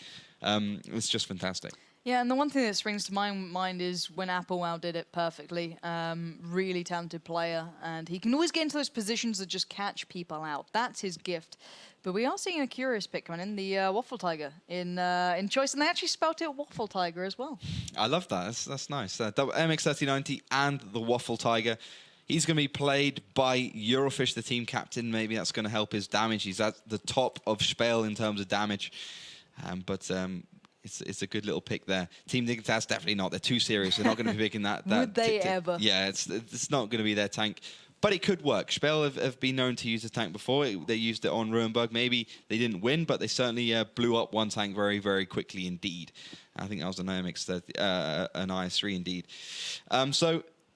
It's just fantastic. Yeah, and the one thing that springs to my mind is when Applewell did it perfectly. Really talented player, and he can always get into those positions that just catch people out. That's his gift. But we are seeing a curious pick coming in, the Waffle Tiger in choice, and they actually spelt it Waffle Tiger as well. I love that. That's nice. Double MX 3090 and the Waffle Tiger. He's going to be played by Eurofish, the team captain. Maybe that's going to help his damage. He's at the top of SPALE in terms of damage. It's a good little pick there. Team-Dignitas, definitely not. They're too serious. They're not going to be picking that. Would they ever? Yeah, it's not going to be their tank. But it could work. SPALE have been known to use the tank before. They used it on Ruinberg. Maybe they didn't win, but they certainly blew up one tank very, very quickly indeed. I think that was an IS-3 indeed.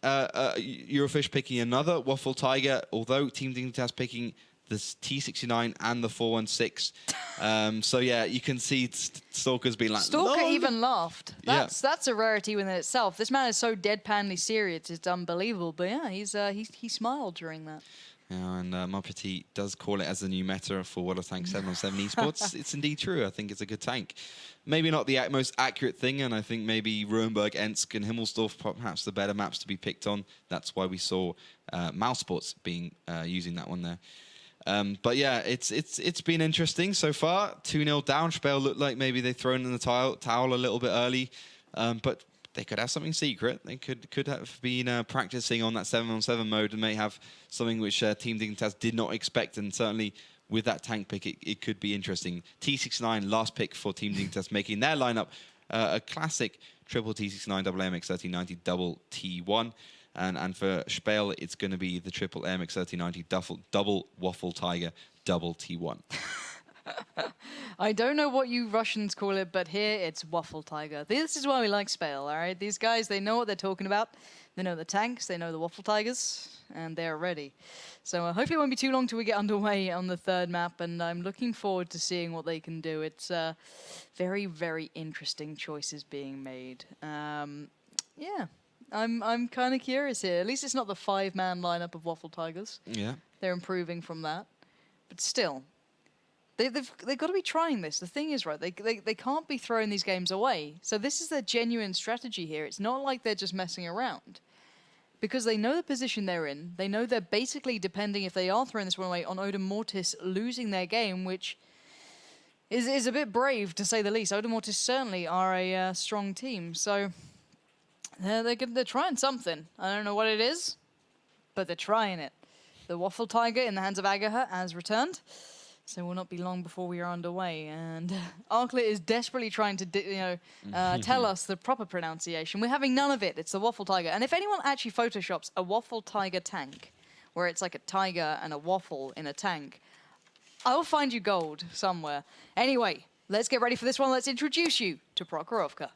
Eurofish picking another Waffle Tiger, although Team-Dignitas picking the T69 and the 416. So yeah, you can see Stalker's been like, Stalker no. even laughed. That's a rarity within itself. This man is so deadpanly serious, it's unbelievable. But yeah, he smiled during that. Yeah, and Muppety does call it as a new meta for WoT Tank 7-on-7 esports. It's indeed true. I think it's a good tank. Maybe not the most accurate thing, and I think maybe Ruinberg, Ensk, and Himmelsdorf perhaps the better maps to be picked on. That's why we saw Mouse Sports being using that one there. But yeah, it's been interesting so far. 2-0 down. SPALE looked like maybe they've thrown in the towel a little bit early, but they could have something secret. They could have been practicing on that 7-on-7 mode and may have something which Team-Dignitas did not expect. And certainly with that tank pick, it could be interesting. T69, last pick for Team-Dignitas, making their lineup a classic triple T69, double AMX 1390, double T1. And for SPALE, it's going to be the triple AMX 1390, double Waffle Tiger, double T1. I don't know what you Russians call it, but here it's Waffle Tiger. This is why we like SPALE, all right? These guys, they know what they're talking about. They know the tanks, they know the Waffle Tigers, and they're ready. So hopefully it won't be too long till we get underway on the third map, and I'm looking forward to seeing what they can do. It's very, very interesting choices being made. Yeah. I'm kind of curious here. At least it's not the 5-man lineup of Waffle Tigers. Yeah. They're improving from that. But still, they've got to be trying this. The thing is, right, they can't be throwing these games away. So this is their genuine strategy here. It's not like they're just messing around. Because they know the position they're in. They know they're basically depending, if they are throwing this one away, on Odin Mortis losing their game, which is a bit brave, to say the least. Odin Mortis certainly are a strong team. So they're trying something. I don't know what it is, but they're trying it. The Waffle Tiger in the hands of Agaha has returned. So we'll not be long before we are underway. And Arklet is desperately trying to, tell us the proper pronunciation. We're having none of it. It's the Waffle Tiger. And if anyone actually photoshops a Waffle Tiger tank, where it's like a tiger and a waffle in a tank, I will find you gold somewhere. Anyway, let's get ready for this one. Let's introduce you to Prokhorovka.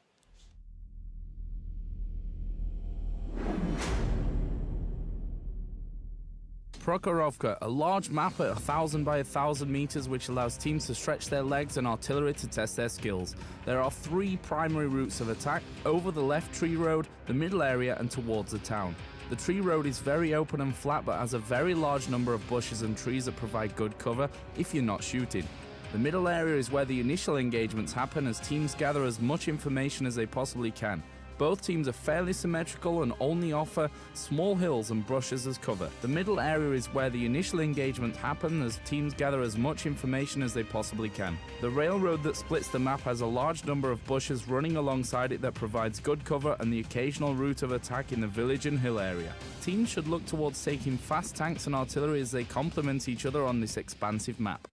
Prokhorovka, a large map at 1,000 by 1,000 meters which allows teams to stretch their legs and artillery to test their skills. There are 3 primary routes of attack: over the left tree road, the middle area and towards the town. The tree road is very open and flat but has a very large number of bushes and trees that provide good cover if you're not shooting. The middle area is where the initial engagements happen as teams gather as much information as they possibly can. Both teams are fairly symmetrical and only offer small hills and bushes as cover. The middle area is where the initial engagements happen as teams gather as much information as they possibly can. The railroad that splits the map has a large number of bushes running alongside it that provides good cover and the occasional route of attack in the village and hill area. Teams should look towards taking fast tanks and artillery as they complement each other on this expansive map.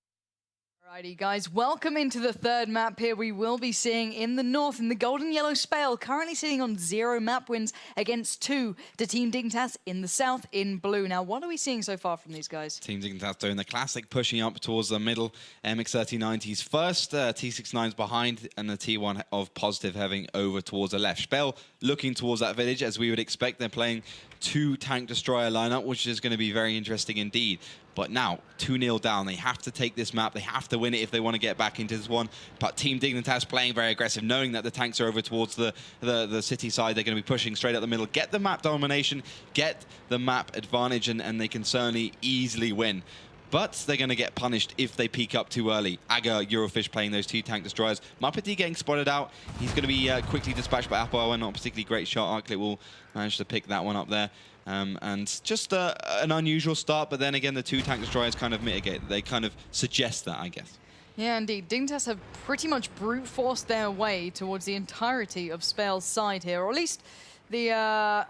Alrighty guys, welcome into the third map here. We will be seeing in the north, in the golden yellow SPALE, currently sitting on 0 map wins against 2 to Team-Dignitas in the south in blue. Now, what are we seeing so far from these guys? Team-Dignitas doing the classic, pushing up towards the middle. MX-3090s first, T69's behind, and the T1 of Positive heading over towards the left. SPALE looking towards that village, as we would expect. They're playing 2 tank destroyer lineup, which is going to be very interesting indeed. But now, 2-0 down. They have to take this map. They have to win it if they want to get back into this one. But Team-Dignitas playing very aggressive, knowing that the tanks are over towards the city side. They're going to be pushing straight up the middle. Get the map domination, get the map advantage, and they can certainly easily win. But they're going to get punished if they peak up too early. Aga, Eurofish playing those 2 tank destroyers. Muppety getting spotted out. He's going to be quickly dispatched by Apple. Not a particularly great shot. Arklet will manage to pick that one up there. And just an unusual start, but then again, the 2 tank destroyers kind of mitigate. They kind of suggest that, I guess. Yeah, indeed. Dignitas have pretty much brute forced their way towards the entirety of SPALE's side here, or at least the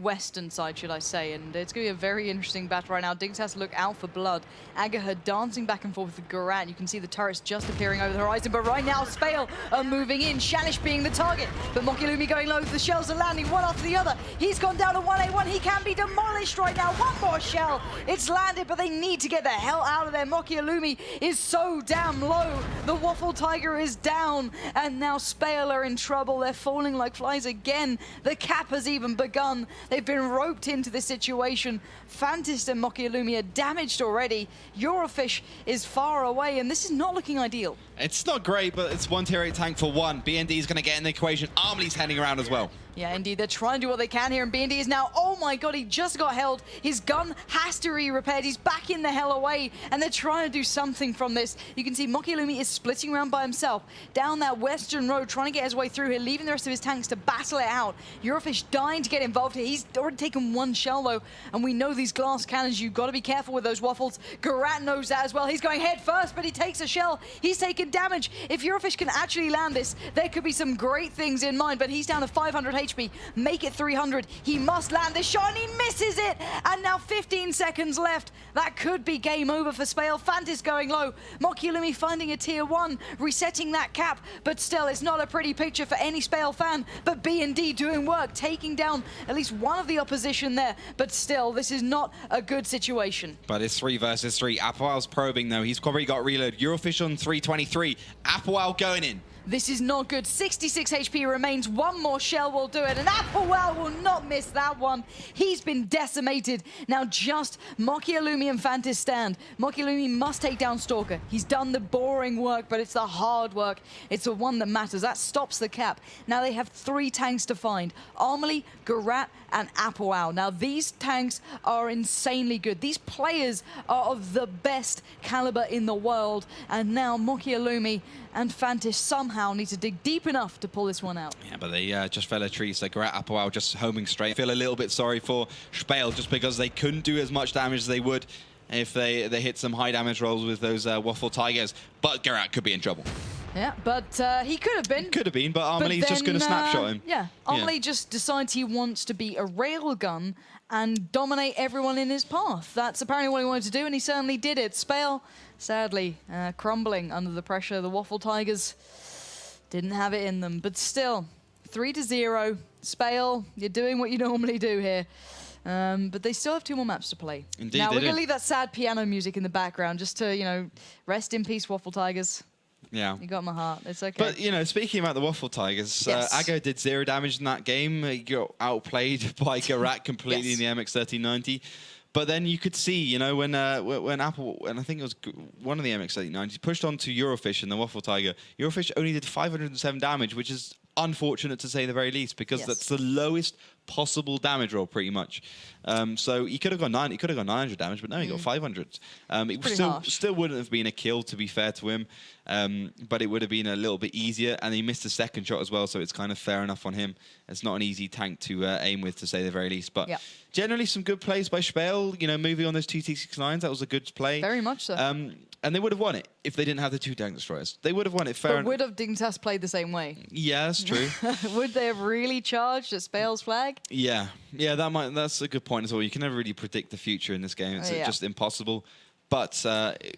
western side, should I say, and it's going to be a very interesting battle right now. Dignitas look out for blood. Agaha dancing back and forth with Garat. You can see the turrets just appearing over the horizon, but right now SPALE are moving in. Shanish being the target, but Mokilumi going low. The shells are landing one after the other. He's gone down to 181. He can be demolished right now. One more shell. It's landed, but they need to get the hell out of there. Mokilumi is so damn low. The Waffle Tiger is down, and now SPALE are in trouble. They're falling like flies again. The cap has even begun. They've been roped into this situation. Fantist and Mokilumi are damaged already. Eurofish is far away, and this is not looking ideal. It's not great, but it's 1 tier 8 tank for 1. BND is going to get in the equation. Armley's heading around as well. Yeah, indeed. They're trying to do what they can here, and BND is now, oh my god, he just got held. His gun has to be repaired. He's back in the hell away, and they're trying to do something from this. You can see Mokilumi is splitting around by himself down that western road, trying to get his way through here, leaving the rest of his tanks to battle it out. Eurofish dying to get involved here. He's already taken 1 shell, though, and we know these glass cannons, you've got to be careful with those waffles. Garat knows that as well. He's going head first, but he takes a shell. He's taken damage. If Eurofish can actually land this, there could be some great things in mind, but he's down to 500 HP. Make it 300. He must land this shot, and he misses it. And now 15 seconds left. That could be game over for SPALE. Fantis going low. Mokilumi finding a tier 1, resetting that cap, but still, it's not a pretty picture for any SPALE fan. But B&D doing work, taking down at least one of the opposition there. But still, this is not a good situation. But it's 3 versus 3. Applewell's probing, though. He's probably got reload. Eurofish on 323. Applewell going in. This is not good. 66 HP remains. 1 more shell will do it. And Applewell will not miss that one. He's been decimated. Now just Mokilumi and Fantis stand. Mokilumi must take down Stalker. He's done the boring work, but it's the hard work. It's the one that matters. That stops the cap. Now they have 3 tanks to find. Armley, Garat, and Applewell. Now these tanks are insanely good. These players are of the best caliber in the world. And now Mokilumi and Fantis somehow need to dig deep enough to pull this one out. Yeah, but they just fell a tree, so Garat Applewell just homing straight. I feel a little bit sorry for SPALE just because they couldn't do as much damage as they would if they hit some high damage rolls with those Waffle Tigers, but Garat could be in trouble. Yeah, but he could have been. Could have been, but Amelie's just going to snapshot him. Yeah, Amelie just decides he wants to be a railgun and dominate everyone in his path. That's apparently what he wanted to do, and he certainly did it. SPALE, sadly, crumbling under the pressure. The Waffle Tigers didn't have it in them, but still, 3-0. SPALE, you're doing what you normally do here. But they still have 2 more maps to play. Indeed, now, we're do. going to leave that sad piano music in the background just to, you know, rest in peace, Waffle Tigers. Yeah. You got my heart. It's okay. But, you know, speaking about the Waffle Tigers, Yes. Ago did 0 damage in that game. He got outplayed by Garat completely Yes. in the MX-1390. But then you could see, you know, when Apple, and I think it was one of the MX-1390s, pushed on to Eurofish and the Waffle Tiger, Eurofish only did 507 damage, which is unfortunate to say the very least, because Yes. that's the lowest possible damage roll pretty much. So he could have gone 900 damage, but no, he got 500. It pretty still harsh. still wouldn't have been a kill, to be fair to him, but it would have been a little bit easier, and he missed a second shot as well, so it's kind of fair enough on him. It's not an easy tank to aim with, to say the very least, but Yeah. generally some good plays by SPALE, you know, moving on those 2 T69s, that was a good play. Very much so. And they would have won it if they didn't have the 2 tank destroyers. They would have won it fair. But would have Dignitas played the same way? Yeah, that's true. Would they have really charged at SPALE's flag? Yeah, that's a good point as well. You can never really predict the future in this game. It's Yeah. just impossible. But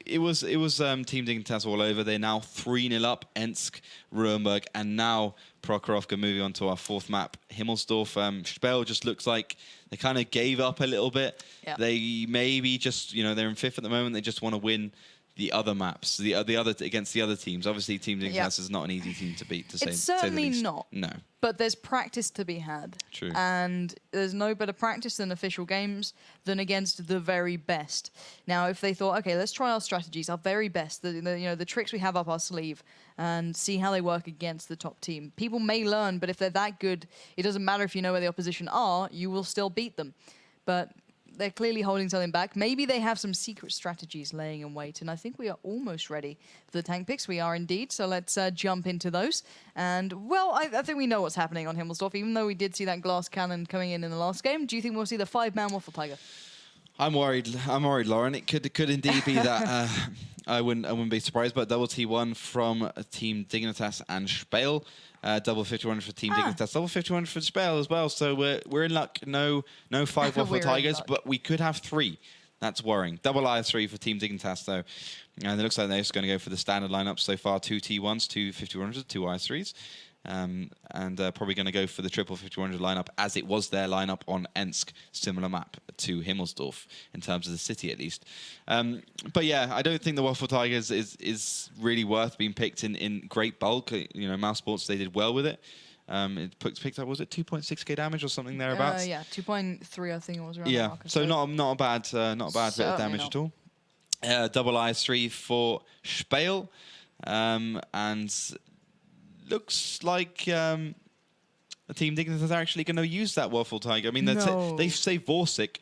it was Team Dignitas all over. They're now 3-0 up. Ensk, Ruinberg, and now Prokhorovka moving on to our 4th map, Himmelsdorf. SPALE just looks like they kind of gave up a little bit. Yeah. They maybe just, you know, they're in 5th at the moment. They just want to win the other maps, the other against the other teams. Obviously, Team Dignitas Yeah. is not an easy team to beat. It's say the certainly least. not. No. But there's practice to be had. True. And there's no better practice than official games than against the very best. Now, if they thought, okay, let's try our strategies, our very best, the tricks we have up our sleeve, and see how they work against the top team. People may learn, but if they're that good, it doesn't matter if you know where the opposition are, you will still beat them. But they're clearly holding something back. Maybe they have some secret strategies laying in wait, and I think we are almost ready for the tank picks. We are indeed, so let's jump into those. And, well, I think we know what's happening on Himmelsdorf, even though we did see that glass cannon coming in the last game. Do you think we'll see the 5-man Waffle Tiger? I'm worried, Lauren. It could indeed be that. I wouldn't be surprised, but double T1 from Team Dignitas and SPALE. Double 51 for Team Dignitas, double 51 for SPALE as well. So we're in luck. No 5 Waffle We're in Tigers, luck. but we could have 3. That's worrying. Double IS3 for Team Dignitas though, and it looks like they're just going to go for the standard lineup so far: 2 T1s, 2 5100s, 2 IS3s. And probably going to go for the triple 5100 lineup as it was their lineup on Ensk, similar map to Himmelsdorf in terms of the city at least. But yeah, I don't think the Waffle Tigers is really worth being picked in great bulk. You know, Mouse Sports, they did well with it. It picked up, was it 2.6k damage or something thereabouts? Yeah, 2.3 I think it was around. Yeah, the marker, so not a bad bit of Certainly damage not. at all. Double IS3 for SPALE, and looks like Team Dignitas are actually going to use that Waffle Tiger. I mean, No. they've saved Vorsic,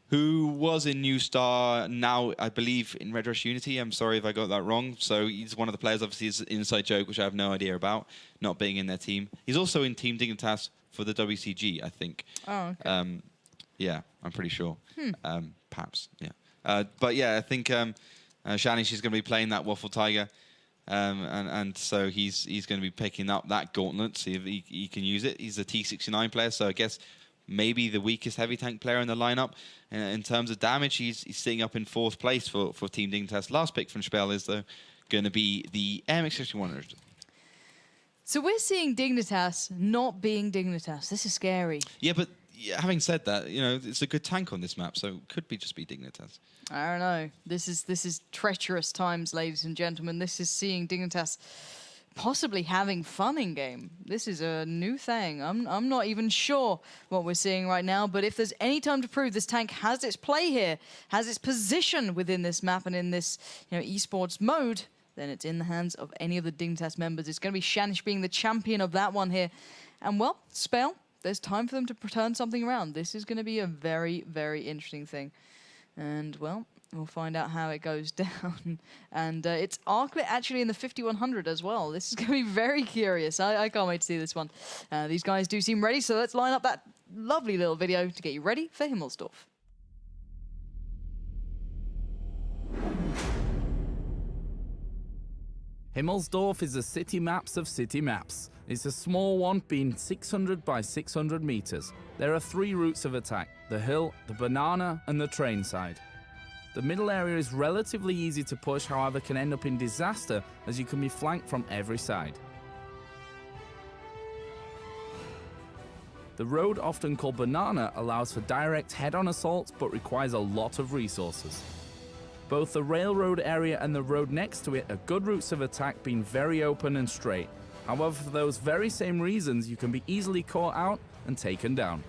who was in New Star, now I believe in Red Rush Unity. I'm sorry if I got that wrong. So he's one of the players, obviously, is an inside joke, which I have no idea about, not being in their team. He's also in Team Dignitas for the WCG, I think. Oh, okay. Yeah, I'm pretty sure. Perhaps, yeah. But yeah, I think Shani, she's going to be playing that Waffle Tiger. And so he's going to be picking up that gauntlet, see if he can use it. He's a T69 player, so I guess maybe the weakest heavy tank player in the lineup. In terms of damage, he's sitting up in 4th place for Team Dignitas. Last pick from SPALE is, though, going to be the MX-5100. So we're seeing Dignitas not being Dignitas. This is scary. Yeah, but having said that, you know, it's a good tank on this map, so it could just be Dignitas. I don't know. This is treacherous times, ladies and gentlemen. This is seeing Dignitas possibly having fun in game. This is a new thing. I'm not even sure what we're seeing right now, but if there's any time to prove this tank has its play here, has its position within this map and in this, you know, esports mode, then it's in the hands of any of the Dignitas members. It's going to be Shanish being the champion of that one here. And well, SPALE, there's time for them to turn something around. This is going to be a very, very interesting thing. And, well, we'll find out how it goes down. And it's Arclit actually in the 5100 as well. This is going to be very curious. I can't wait to see this one. These guys do seem ready, so let's line up that lovely little video to get you ready for Himmelsdorf. Himmelsdorf is the city maps of city maps. It's a small one, being 600 by 600 meters. There are 3 routes of attack: the hill, the banana, and the train side. The middle area is relatively easy to push, however can end up in disaster as you can be flanked from every side. The road, often called banana, allows for direct head-on assaults but requires a lot of resources. Both the railroad area and the road next to it are good routes of attack, being very open and straight. However, for those very same reasons, you can be easily caught out and taken down.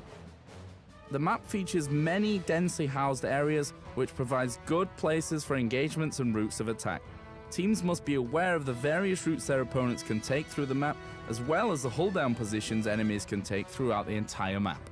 The map features many densely housed areas, which provides good places for engagements and routes of attack. Teams must be aware of the various routes their opponents can take through the map, as well as the hull-down positions enemies can take throughout the entire map.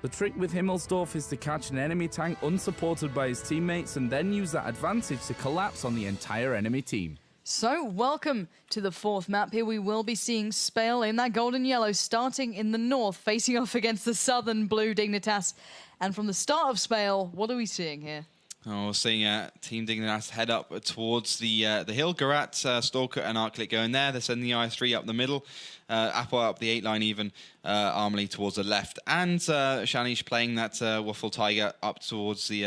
The trick with Himmelsdorf is to catch an enemy tank unsupported by his teammates and then use that advantage to collapse on the entire enemy team. So, welcome to the 4th map. Here we will be seeing SPALE in that golden yellow, starting in the north, facing off against the southern blue Dignitas. And from the start of SPALE, what are we seeing here? Oh, we're seeing Team-Dignitas head up towards the hill. Garat, Stalker, and Arclit going there. They're sending the IS-3 up the middle. Apple up the 8 line even, Armley towards the left, and Shanish playing that Waffle Tiger up towards the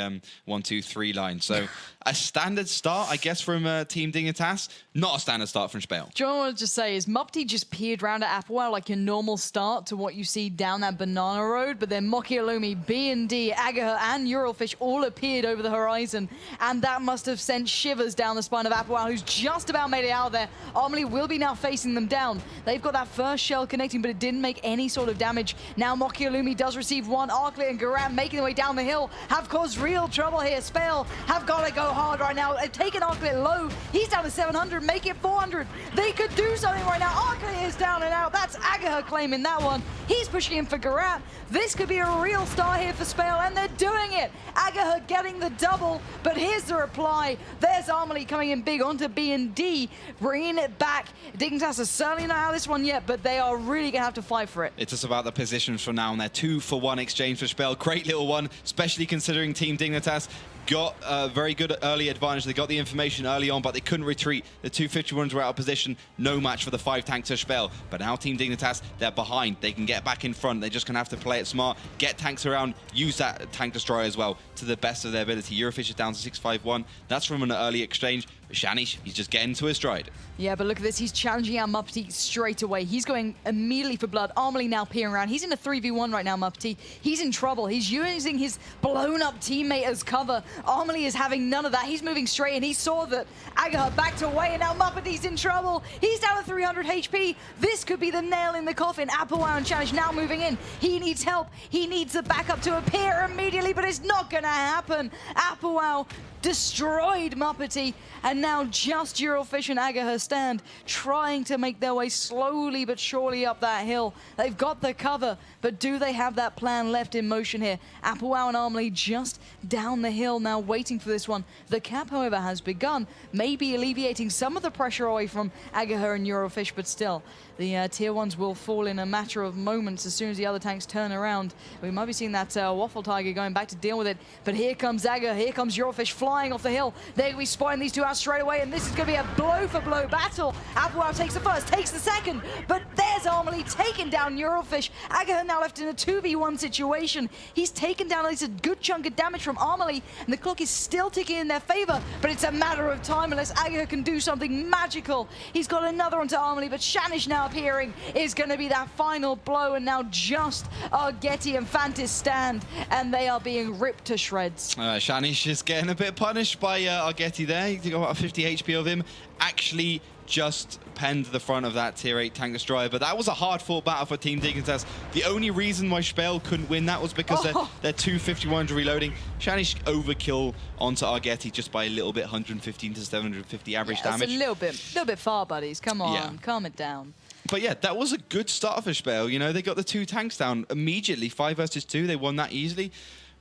1-2-3 line. So a standard start, I guess, from Team-Dignitas. Not a standard start from SPALE. Do you know what I want to just say is Mupti just peered round at Applewell like your normal start to what you see down that banana road, but then Mokialumi, B&D, Agaha, and Uralfish all appeared over the horizon, and that must have sent shivers down the spine of Applewell, who's just about made it out there. Armley will be now facing them down. They've got that first shell connecting, but it didn't make any sort of damage. Now Mokialumi does receive one. Arclit and Garam making their way down the hill have caused real trouble here. SPALE have got to go hard right now. They've taken Arclit low. He's down to 700, make it 400. They could do something right now. Arclit is down and out. That's Agaha claiming that one. He's pushing in for Garam. This could be a real star here for SPALE, and they're doing it. Agaha getting the double, but here's the reply. There's Armley coming in big onto B&D, bringing it back. Dignitas are certainly not out of this one yet, but they are really going to have to fight for it. It's just about the positions from now on. They're 2-for-1 exchange for SPALE. Great little one, especially considering Team-Dignitas got a very good early advantage. They got the information early on, but they couldn't retreat. The 251s were out of position. No match for the 5 tanks of SPALE. But now Team-Dignitas, they're behind. They can get back in front. They're just going to have to play it smart, get tanks around, use that tank destroyer as well to the best of their ability. Eurofish is down to 651. That's from an early exchange. But Shanish, he's just getting to his stride. Yeah, but look at this. He's challenging out Mupti straight away. He's going immediately for blood. Armley now peering around. He's in a 3v1 right now, Mupti. He's in trouble. He's using his blown-up teammate as cover. Armley is having none of that. He's moving straight, and he saw that Agaha backed away, and now Mupti's in trouble. He's down to 300 HP. This could be the nail in the coffin. Applewell and Challenge now moving in. He needs help. He needs the backup to appear immediately, but it's not going to happen. Applewell destroyed Muppety, and now just Eurofish and Agaha stand, trying to make their way slowly but surely up that hill. They've got the cover, but do they have that plan left in motion here? Applewell and Armley just down the hill now, waiting for this one. The cap, however, has begun, maybe alleviating some of the pressure away from Agaha and Eurofish, but still, the tier 1s will fall in a matter of moments as soon as the other tanks turn around. We might be seeing that Waffle Tiger going back to deal with it, but here comes Agaha, here comes Eurofish flying off the hill. They're going to be spotting these two out straight away, and this is going to be a blow-for-blow battle. Applewell takes the first, takes the second, but there's Armley taking down Eurofish. Agaha now left in a 2v1 situation. He's taken down at least a good chunk of damage from Armley, and the clock is still ticking in their favor, but it's a matter of time unless Agaha can do something magical. He's got another onto Armley, but Shanish now appearing is going to be that final blow, and now just Argeti and Fantis stand, and they are being ripped to shreds. Shanish is getting a bit punished by Argeti there. He got about 50 HP of him. Actually just penned the front of that tier 8 tank destroyer, but that was a hard-fought battle for Team-Dignitas. The only reason why SPALE couldn't win that was because their 251s reloading. Shanish overkill onto Argeti just by a little bit, 115 to 750 average damage. It's a little bit far, buddies. Come on, calm it down. But yeah, that was a good start for SPALE. You know, they got the 2 tanks down immediately, 5 versus 2. They won that easily.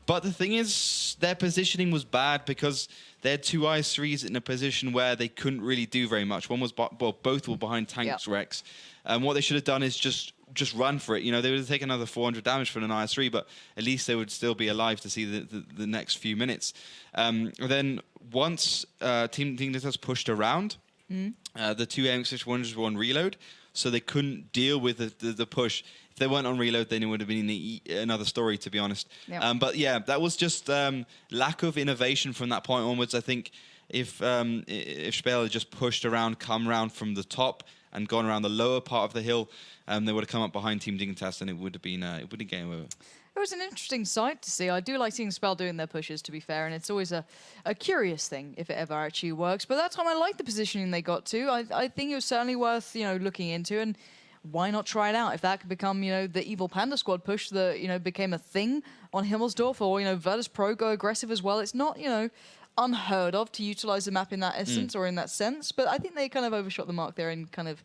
But the thing is, their positioning was bad because they had 2 IS-3s in a position where they couldn't really do very much. One was, both were behind tanks wrecks. What they should have done is just run for it. You know, they would have taken another 400 damage from an IS-3, but at least they would still be alive to see the next few minutes. Then once Team-Dignitas pushed around, The two MX-100s were on reload, so they couldn't deal with the push. If they weren't on reload, then it would have been another story, to be honest. Yep. But yeah, that was just lack of innovation from that point onwards. I think if SPALE had just pushed around, come around from the top, and gone around the lower part of the hill, they would have come up behind Team-Dignitas, and it would have been game over. It was an interesting sight to see. I do like seeing SPALE doing their pushes, to be fair, and it's always a curious thing if it ever actually works. But that time I liked the positioning they got to. I think it was certainly worth, looking into, and why not try it out? If that could become, the Evil Panda Squad push that, became a thing on Himmelsdorf, or, WoT Pro go aggressive as well. It's not, unheard of to utilize the map in that essence or in that sense, but I think they kind of overshot the mark there and kind of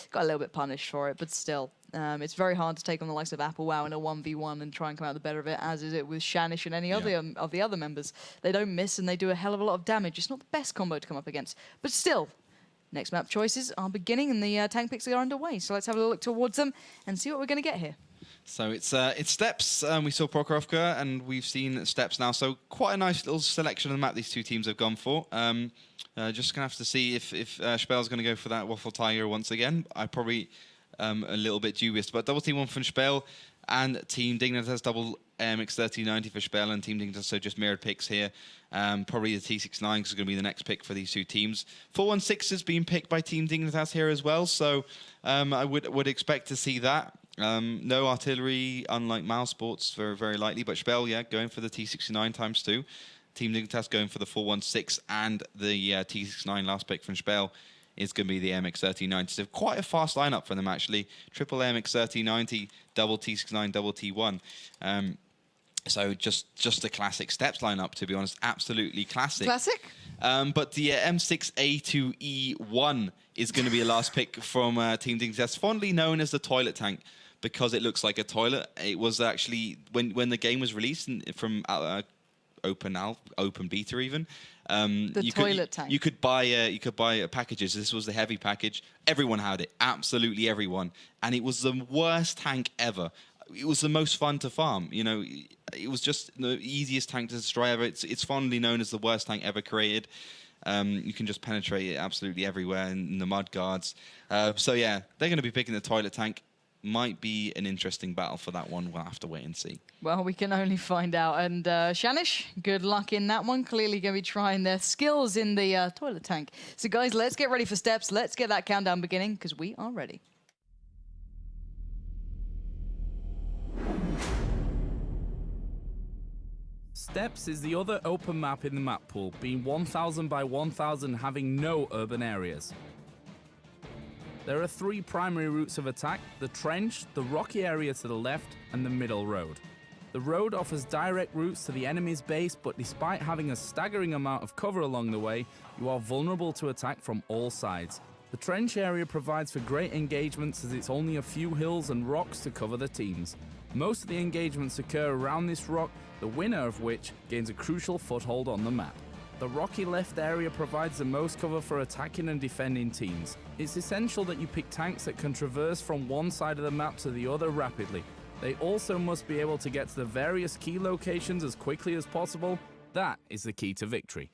got a little bit punished for it. But still, it's very hard to take on the likes of Applewell in a 1v1 and try and come out the better of it, as is it with Shanish and any other of the other members. They don't miss and they do a hell of a lot of damage. It's not the best combo to come up against, but still, next map choices are beginning and the tank picks are underway. So let's have a look towards them and see what we're going to get here. So it's steps. We saw Prokhorovka and we've seen steps now. So quite a nice little selection of the map these two teams have gone for. Just gonna have to see if SPALE's gonna go for that Waffle Tiger once again. I probably a little bit dubious, but double team one from SPALE and Team-Dignitas double MX-3090 for SPALE and Team-Dignitas. So just mirrored picks here. Probably the T69 is going to be the next pick for these two teams. 416 has been picked by Team-Dignitas here as well. So I would expect to see that. No artillery, unlike Mouse Sports, very, very likely. But SPALE, yeah, going for the T69 ×2. Team-Dignitas going for the 416 and the T69 last pick from SPALE is going to be the MX-3090. So quite a fast lineup for them, actually. Triple MX-3090, double T69, double T1. So just a classic steps lineup, to be honest. Absolutely classic. Classic? But the M6A2E1 is going to be a last pick from Team-Dignitas, fondly known as the toilet tank, because it looks like a toilet. It was actually, when the game was released from open beta even, toilet tank. You could buy packages. This was the heavy package. Everyone had it, absolutely everyone, and it was the worst tank ever. It was the most fun to farm. It was just the easiest tank to destroy ever. It's fondly known as the worst tank ever created. You can just penetrate it absolutely everywhere in the mud guards. So yeah, they're going to be picking the toilet tank. Might be an interesting battle for that one. We'll have to wait and see. Well, we can only find out. And Shanish, good luck in that one. Clearly going to be trying their skills in the toilet tank. So guys, let's get ready for steps. Let's get that countdown beginning, because we are ready. Steps is the other open map in the map pool, being 1,000 by 1,000, having no urban areas. There are three primary routes of attack: the trench, the rocky area to the left, and the middle road. The road offers direct routes to the enemy's base, but despite having a staggering amount of cover along the way, you are vulnerable to attack from all sides. The trench area provides for great engagements, as it's only a few hills and rocks to cover the teams. Most of the engagements occur around this rock, the winner of which gains a crucial foothold on the map. The rocky left area provides the most cover for attacking and defending teams. It's essential that you pick tanks that can traverse from one side of the map to the other rapidly. They also must be able to get to the various key locations as quickly as possible. That is the key to victory.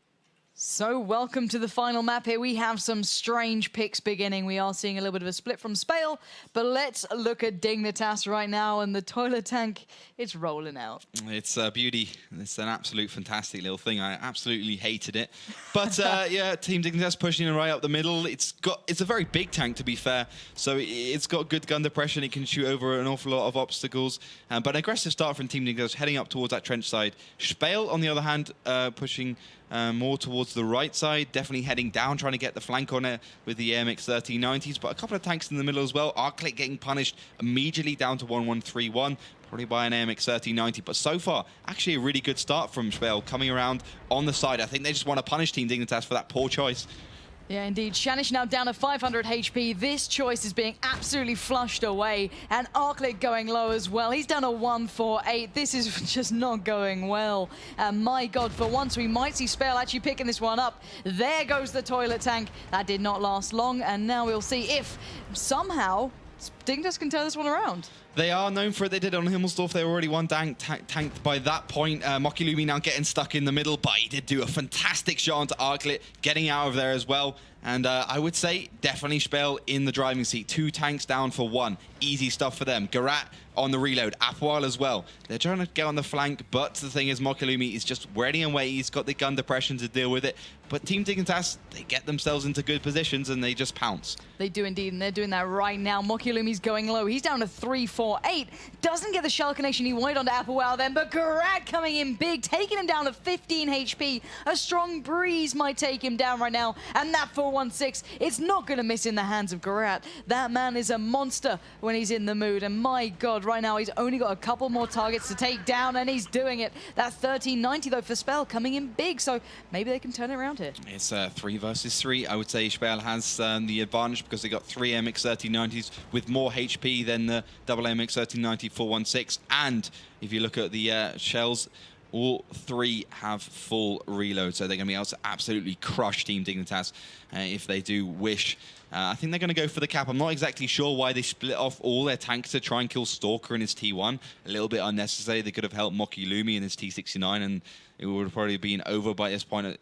So welcome to the final map here. We have some strange picks beginning. We are seeing a little bit of a split from SPALE, but let's look at Dignitas right now, and the toilet tank, it's rolling out. It's a beauty. It's an absolute fantastic little thing. I absolutely hated it. But yeah, Team-Dignitas pushing it right up the middle. It's a very big tank, to be fair. So it's got good gun depression. It can shoot over an awful lot of obstacles. But an aggressive start from Team-Dignitas heading up towards that trench side. SPALE, on the other hand, pushing more towards the right side, definitely heading down, trying to get the flank on it with the MX-3090s, but a couple of tanks in the middle as well. Arclick getting punished immediately down to 1131, probably by an MX-3090, but so far, actually a really good start from SPALE, coming around on the side. I think they just want to punish Team-Dignitas for that poor choice. Yeah, indeed. Shanish now down to 500 HP. This choice is being absolutely flushed away. And Arclick going low as well. He's down to 148. This is just not going well. And my God, for once, we might see SPALE actually picking this one up. There goes the toilet tank. That did not last long. And now we'll see if somehow Dignitas can turn this one around. They are known for it. They did it on Himmelsdorf. They were already one tanked by that point. Mokilumi now getting stuck in the middle, but he did do a fantastic shot onto Arklit, getting out of there as well. And I would say definitely SPALE in the driving seat. 2 tanks down for 1. Easy stuff for them. Garat on the reload. Apwal as well. They're trying to get on the flank, but the thing is Mokilumi is just ready and wait. He's got the gun depression to deal with it. But Team-Dignitas, they get themselves into good positions and they just pounce. They do indeed, and they're doing that right now. Mokilumi's going low. He's down to 3-4-8. Doesn't get the shell connection he wanted onto Applewell then, but Garat coming in big, taking him down to 15 HP. A strong breeze might take him down right now, and that 4-1-6, it's not going to miss in the hands of Garat. That man is a monster when he's in the mood, and my God, right now he's only got a couple more targets to take down, and he's doing it. That 1390 though for SPALE coming in big, so maybe they can turn it around here. It's 3 versus 3. I would say SPALE has the advantage because they got 3 MX-1390s with more HP than the double MX-1390 416. And if you look at the shells, all 3 have full reload, so they're going to be able to absolutely crush Team-Dignitas if they do wish. I think they're going to go for the cap. I'm not exactly sure why they split off all their tanks to try and kill Stalker in his T1. A little bit unnecessary. They could have helped Mokilumi in his T69, and it would have probably been over by this point,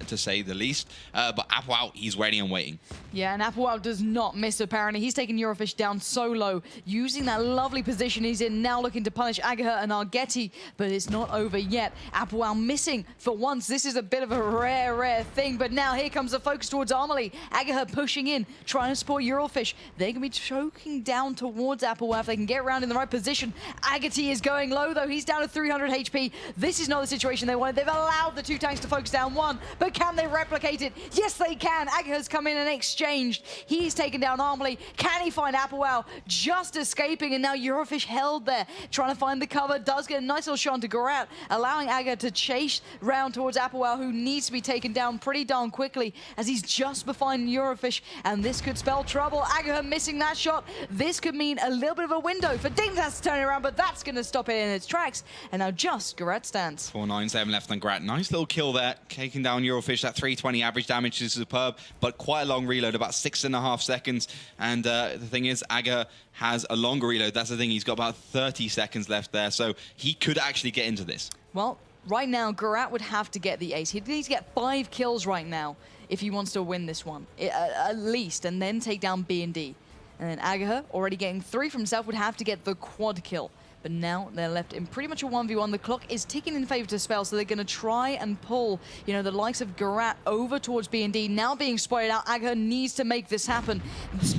to say the least. But Applewell, he's ready and waiting. Yeah, and Applewell does not miss, apparently. He's taking Eurofish down so low, using that lovely position he's in, now looking to punish Agaha and Argeti, but it's not over yet. Applewell missing for once. This is a bit of a rare thing, but now here comes the focus towards Armley. Agaha pushing in, trying to support Eurofish. They're going to be choking down towards Applewell if they can get around in the right position. Agati is going low, though. He's down to 300 HP. This is not the situation they wanted. They've allowed the 2 tanks to focus down 1, but can they replicate it? Yes, they can. Agaha's come in and exchanged. He's taken down Armley. Can he find Applewell? Just escaping, and now Eurofish held there, trying to find the cover. Does get a nice little shot onto Garat, allowing Agaha to chase round towards Applewell, who needs to be taken down pretty darn quickly as he's just behind Eurofish, and this could spell trouble. Agaha missing that shot. This could mean a little bit of a window for Dignitas to turn it around, but that's going to stop it in its tracks, and now just Garat stands. 497 left on Garat. Nice little kill there, taking down Eurofish. That 320 average damage is superb, but quite a long reload, about 6.5 seconds. And the thing is, Aga has a longer reload. That's the thing. He's got about 30 seconds left there, so he could actually get into this. Well, right now, Garat would have to get the ace. He'd need to get 5 kills right now if he wants to win this one, at least, and then take down B&D. And then Agaha, already getting 3 from himself, would have to get the quad kill. But now they're left in pretty much a 1v1. The clock is ticking in favor to SPALE, so they're going to try and pull, you know, the likes of Garat over towards B&D. Now being spotted out, Agaha needs to make this happen.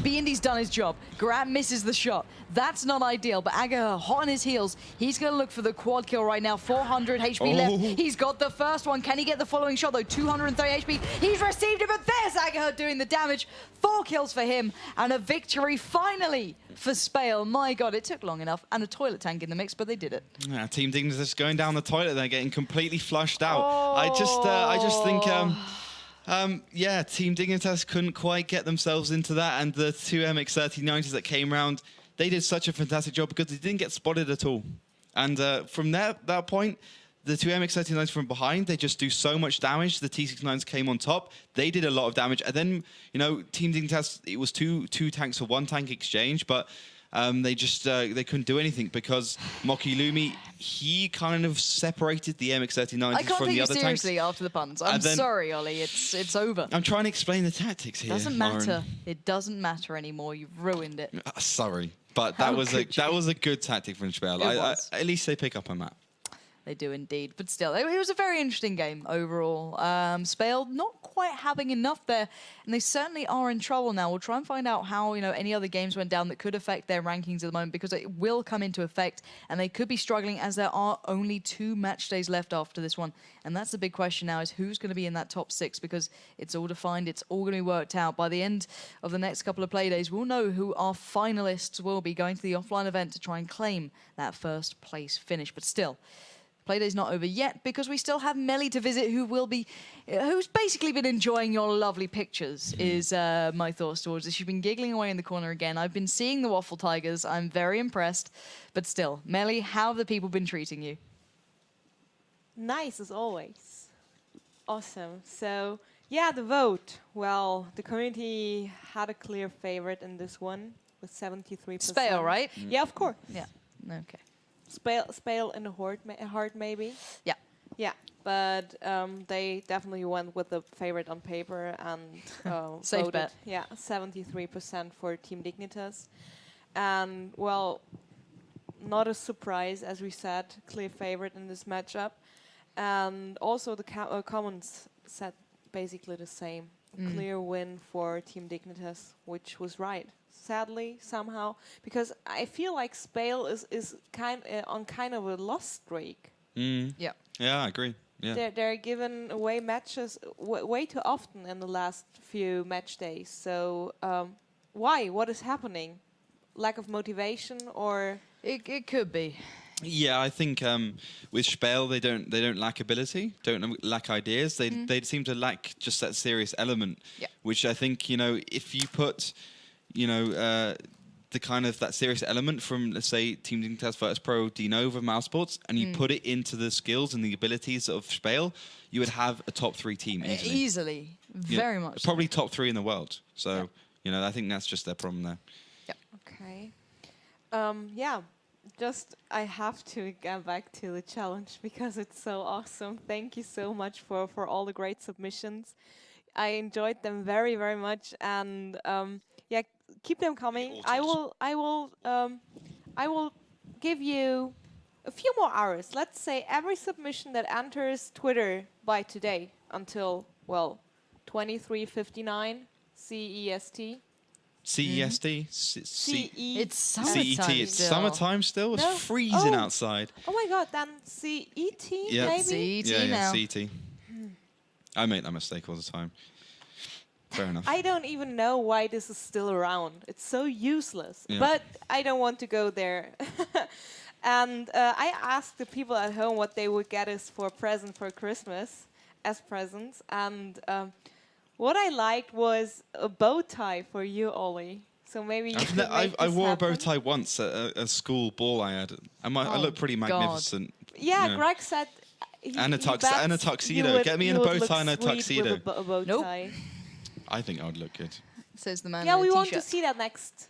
B&D's done his job. Garat misses the shot. That's not ideal, but Agaha hot on his heels. He's going to look for the quad kill right now. 400 HP left. He's got the first one. Can he get the following shot, though? 230 HP. He's received it, but there's Agaha doing the damage. 4 kills for him, and a victory finally for SPALE. My God, it took long enough, and a toilet tank in the mix, but they did it. Yeah, Team-Dignitas going down the toilet. They're getting completely flushed out. I just think, yeah, Team-Dignitas couldn't quite get themselves into that, and the 2 MX-1390s that came around, they did such a fantastic job because they didn't get spotted at all. And from that point, the 2 MX-1390s from behind, they just do so much damage. The T-69s came on top. They did a lot of damage. And then, you know, Team-Dignitas, it was two tanks for 1 tank exchange, but they just they couldn't do anything because Mokilumi, he kind of separated the MX-1390s from the other tanks. I can't take you seriously after the puns. I'm sorry, Ollie. It's over. I'm trying to explain the tactics here. Doesn't matter. It doesn't matter anymore. You've ruined it. Sorry, but that was a good tactic from SPALE. At least they pick up on that. They do indeed. But still, it was a very interesting game overall. SPALE not quite having enough there, and they certainly are in trouble now. We'll try and find out how, you know, any other games went down that could affect their rankings at the moment, because it will come into effect, and they could be struggling as there are only 2 match days left after this one. And that's the big question now, is who's going to be in that top 6, because it's all defined, it's all going to be worked out. By the end of the next couple of play days, we'll know who our finalists will be going to the offline event to try and claim that first place finish. But still, Playday's not over yet because we still have Melly to visit, who's basically been enjoying your lovely pictures, is my thoughts towards it. She's been giggling away in the corner again. I've been seeing the Waffle Tigers. I'm very impressed. But still, Melly, how have the people been treating you? Nice as always. Awesome. So, yeah, the vote. Well, the community had a clear favorite in this one. with 73%. SPALE, right? Yeah, of course. Yeah. Okay. SPALE in the heart maybe. Yeah. Yeah, but they definitely went with the favorite on paper and Safe voted, bet. yeah, 73% for Team-Dignitas. And, well, not a surprise, as we said, clear favorite in this matchup. And also the comments said basically the same. Clear win for Team-Dignitas, which was right. Sadly, somehow, because I feel like SPALE is on kind of a loss streak. Yeah. Yeah, I agree. Yeah. They're giving away matches way too often in the last few match days. So why? What is happening? Lack of motivation, or It could be. Yeah, I think with SPALE they don't lack ability, don't lack ideas. They seem to lack just that serious element, Yeah. which I think if you put the kind of that serious element from, let's say, Team-Dignitas vs Pro Dinova Mouse Sports, and you put it into the skills and the abilities of SPALE, you would have a top 3 team easily. Easily. Very much. Probably top 3 in the world. So I think that's just their problem there. okay. Yeah, just I have to get back to the challenge because it's so awesome. Thank you so much for all the great submissions. I enjoyed them very, very much, and yeah, keep them coming. I will give you a few more hours. Let's say every submission that enters Twitter by today until 23:59 CEST. CEST? It's CET. summertime It's still. summertime still. It's No. freezing Oh. outside. Oh my God! Then CET Yeah. maybe. CET now. CET. I make that mistake all the time. Fair enough. I don't even know why this is still around. It's so useless. Yeah. But I don't want to go there. And I asked the people at home what they would get us for a present for Christmas, as presents. And what I liked was a bow tie for you, Ollie. So maybe you could make I this wore a bow happen. tie once at a school ball I had. I looked pretty God. magnificent. Yeah, you know. Greg said. And a tuxedo. Get me in a bow tie and a tuxedo. With a bow Nope. tie. I think I would look good. Says the man Yeah, in a we want to t-shirt. see that next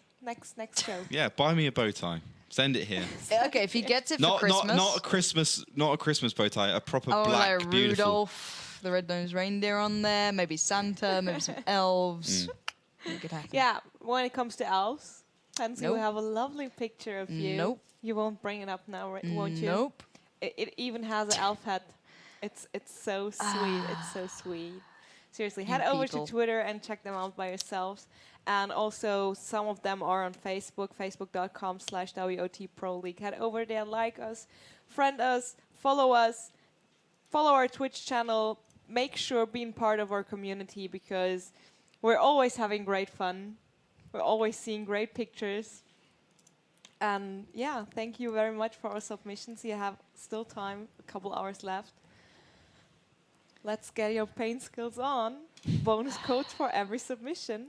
show. Yeah, buy me a bow tie. Send it here. Okay, if he gets it for Not Christmas. not a Christmas bow tie. A proper Oh, black, like beautiful. Rudolph, the red-nosed reindeer on there. Maybe Santa. Maybe some elves. Make it happen. Yeah, when it comes to elves, Pansy Nope. will have a lovely picture of you. Nope. You won't bring it up now, right, won't you? Nope. It even has an elf hat. It's so sweet. It's so sweet. Seriously, head over people. to Twitter and check them out by yourselves. And also, some of them are on Facebook, facebook.com/WoT Pro League. Head over there, like us, friend us, follow our Twitch channel. Make sure being part of our community because we're always having great fun. We're always seeing great pictures. And yeah, thank you very much for our submissions. You have still time, a couple hours left. Let's get your paint skills on. Bonus codes for every submission.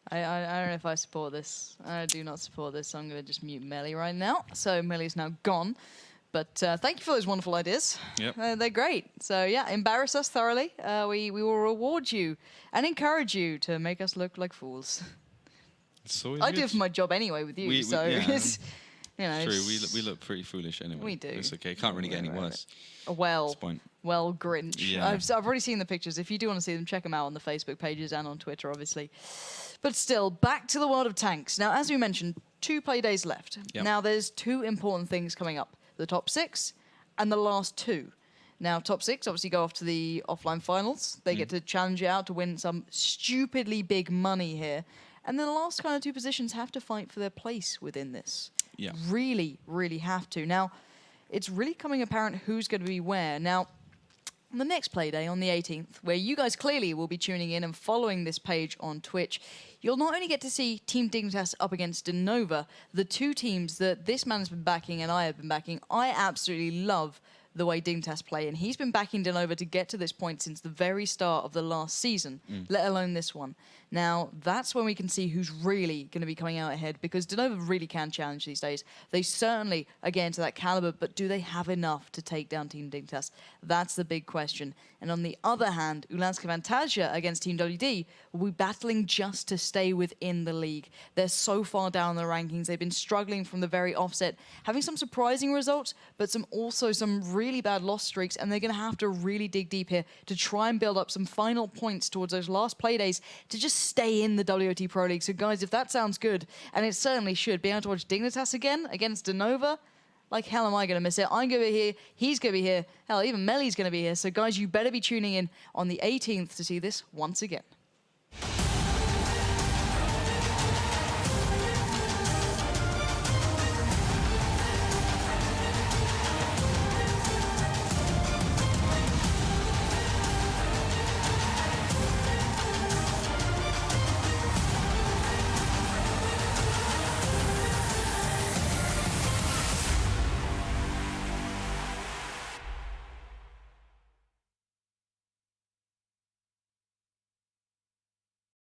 I don't know if I support this. I do not support this, so I'm going to just mute Melly right now. So Melly's now gone. But thank you for those wonderful ideas. Yep. They're great. So yeah, embarrass us thoroughly. We will reward you and encourage you to make us look like fools. It's always I do good. it for my job anyway with you, so yeah. it's, True, it's- we look pretty foolish anyway. We do. It's okay. Can't really get any worse. well, At this point. well, Grinch. Yeah. I've already seen the pictures. If you do want to see them, check them out on the Facebook pages and on Twitter, obviously. But still, back to the world of tanks. Now, as we mentioned, 2 play days left. Yep. Now, there's 2 important things coming up. The top 6 and the last 2. Now, top 6 obviously go off to the offline finals. They get to challenge it out to win some stupidly big money here. And then the last kind of 2 positions have to fight for their place within this. Yeah. Really, really have to. Now, it's really coming apparent who's going to be where. Now, on the next play day, on the 18th, where you guys clearly will be tuning in and following this page on Twitch, you'll not only get to see Team-Dignitas up against Dinova, the 2 teams that this man has been backing and I have been backing. I absolutely love the way Dignitas play, and he's been backing Dinova to get to this point since the very start of the last season, let alone this one. Now, that's when we can see who's really going to be coming out ahead, because Denova really can challenge these days. They certainly are getting to that caliber, but do they have enough to take down Team-Dignitas? That's the big question. And on the other hand, Ulanska Vantasia against Team WD will be battling just to stay within the league. They're so far down the rankings. They've been struggling from the very offset, having some surprising results, but also some really bad loss streaks, and they're going to have to really dig deep here to try and build up some final points towards those last play days to just stay in the WoT Pro League. So guys, if that sounds good, and it certainly should, being able to watch Dignitas again against Denova, like hell am I going to miss it? I'm going to be here, he's going to be here, hell, even Melly's going to be here. So guys, you better be tuning in on the 18th to see this once again.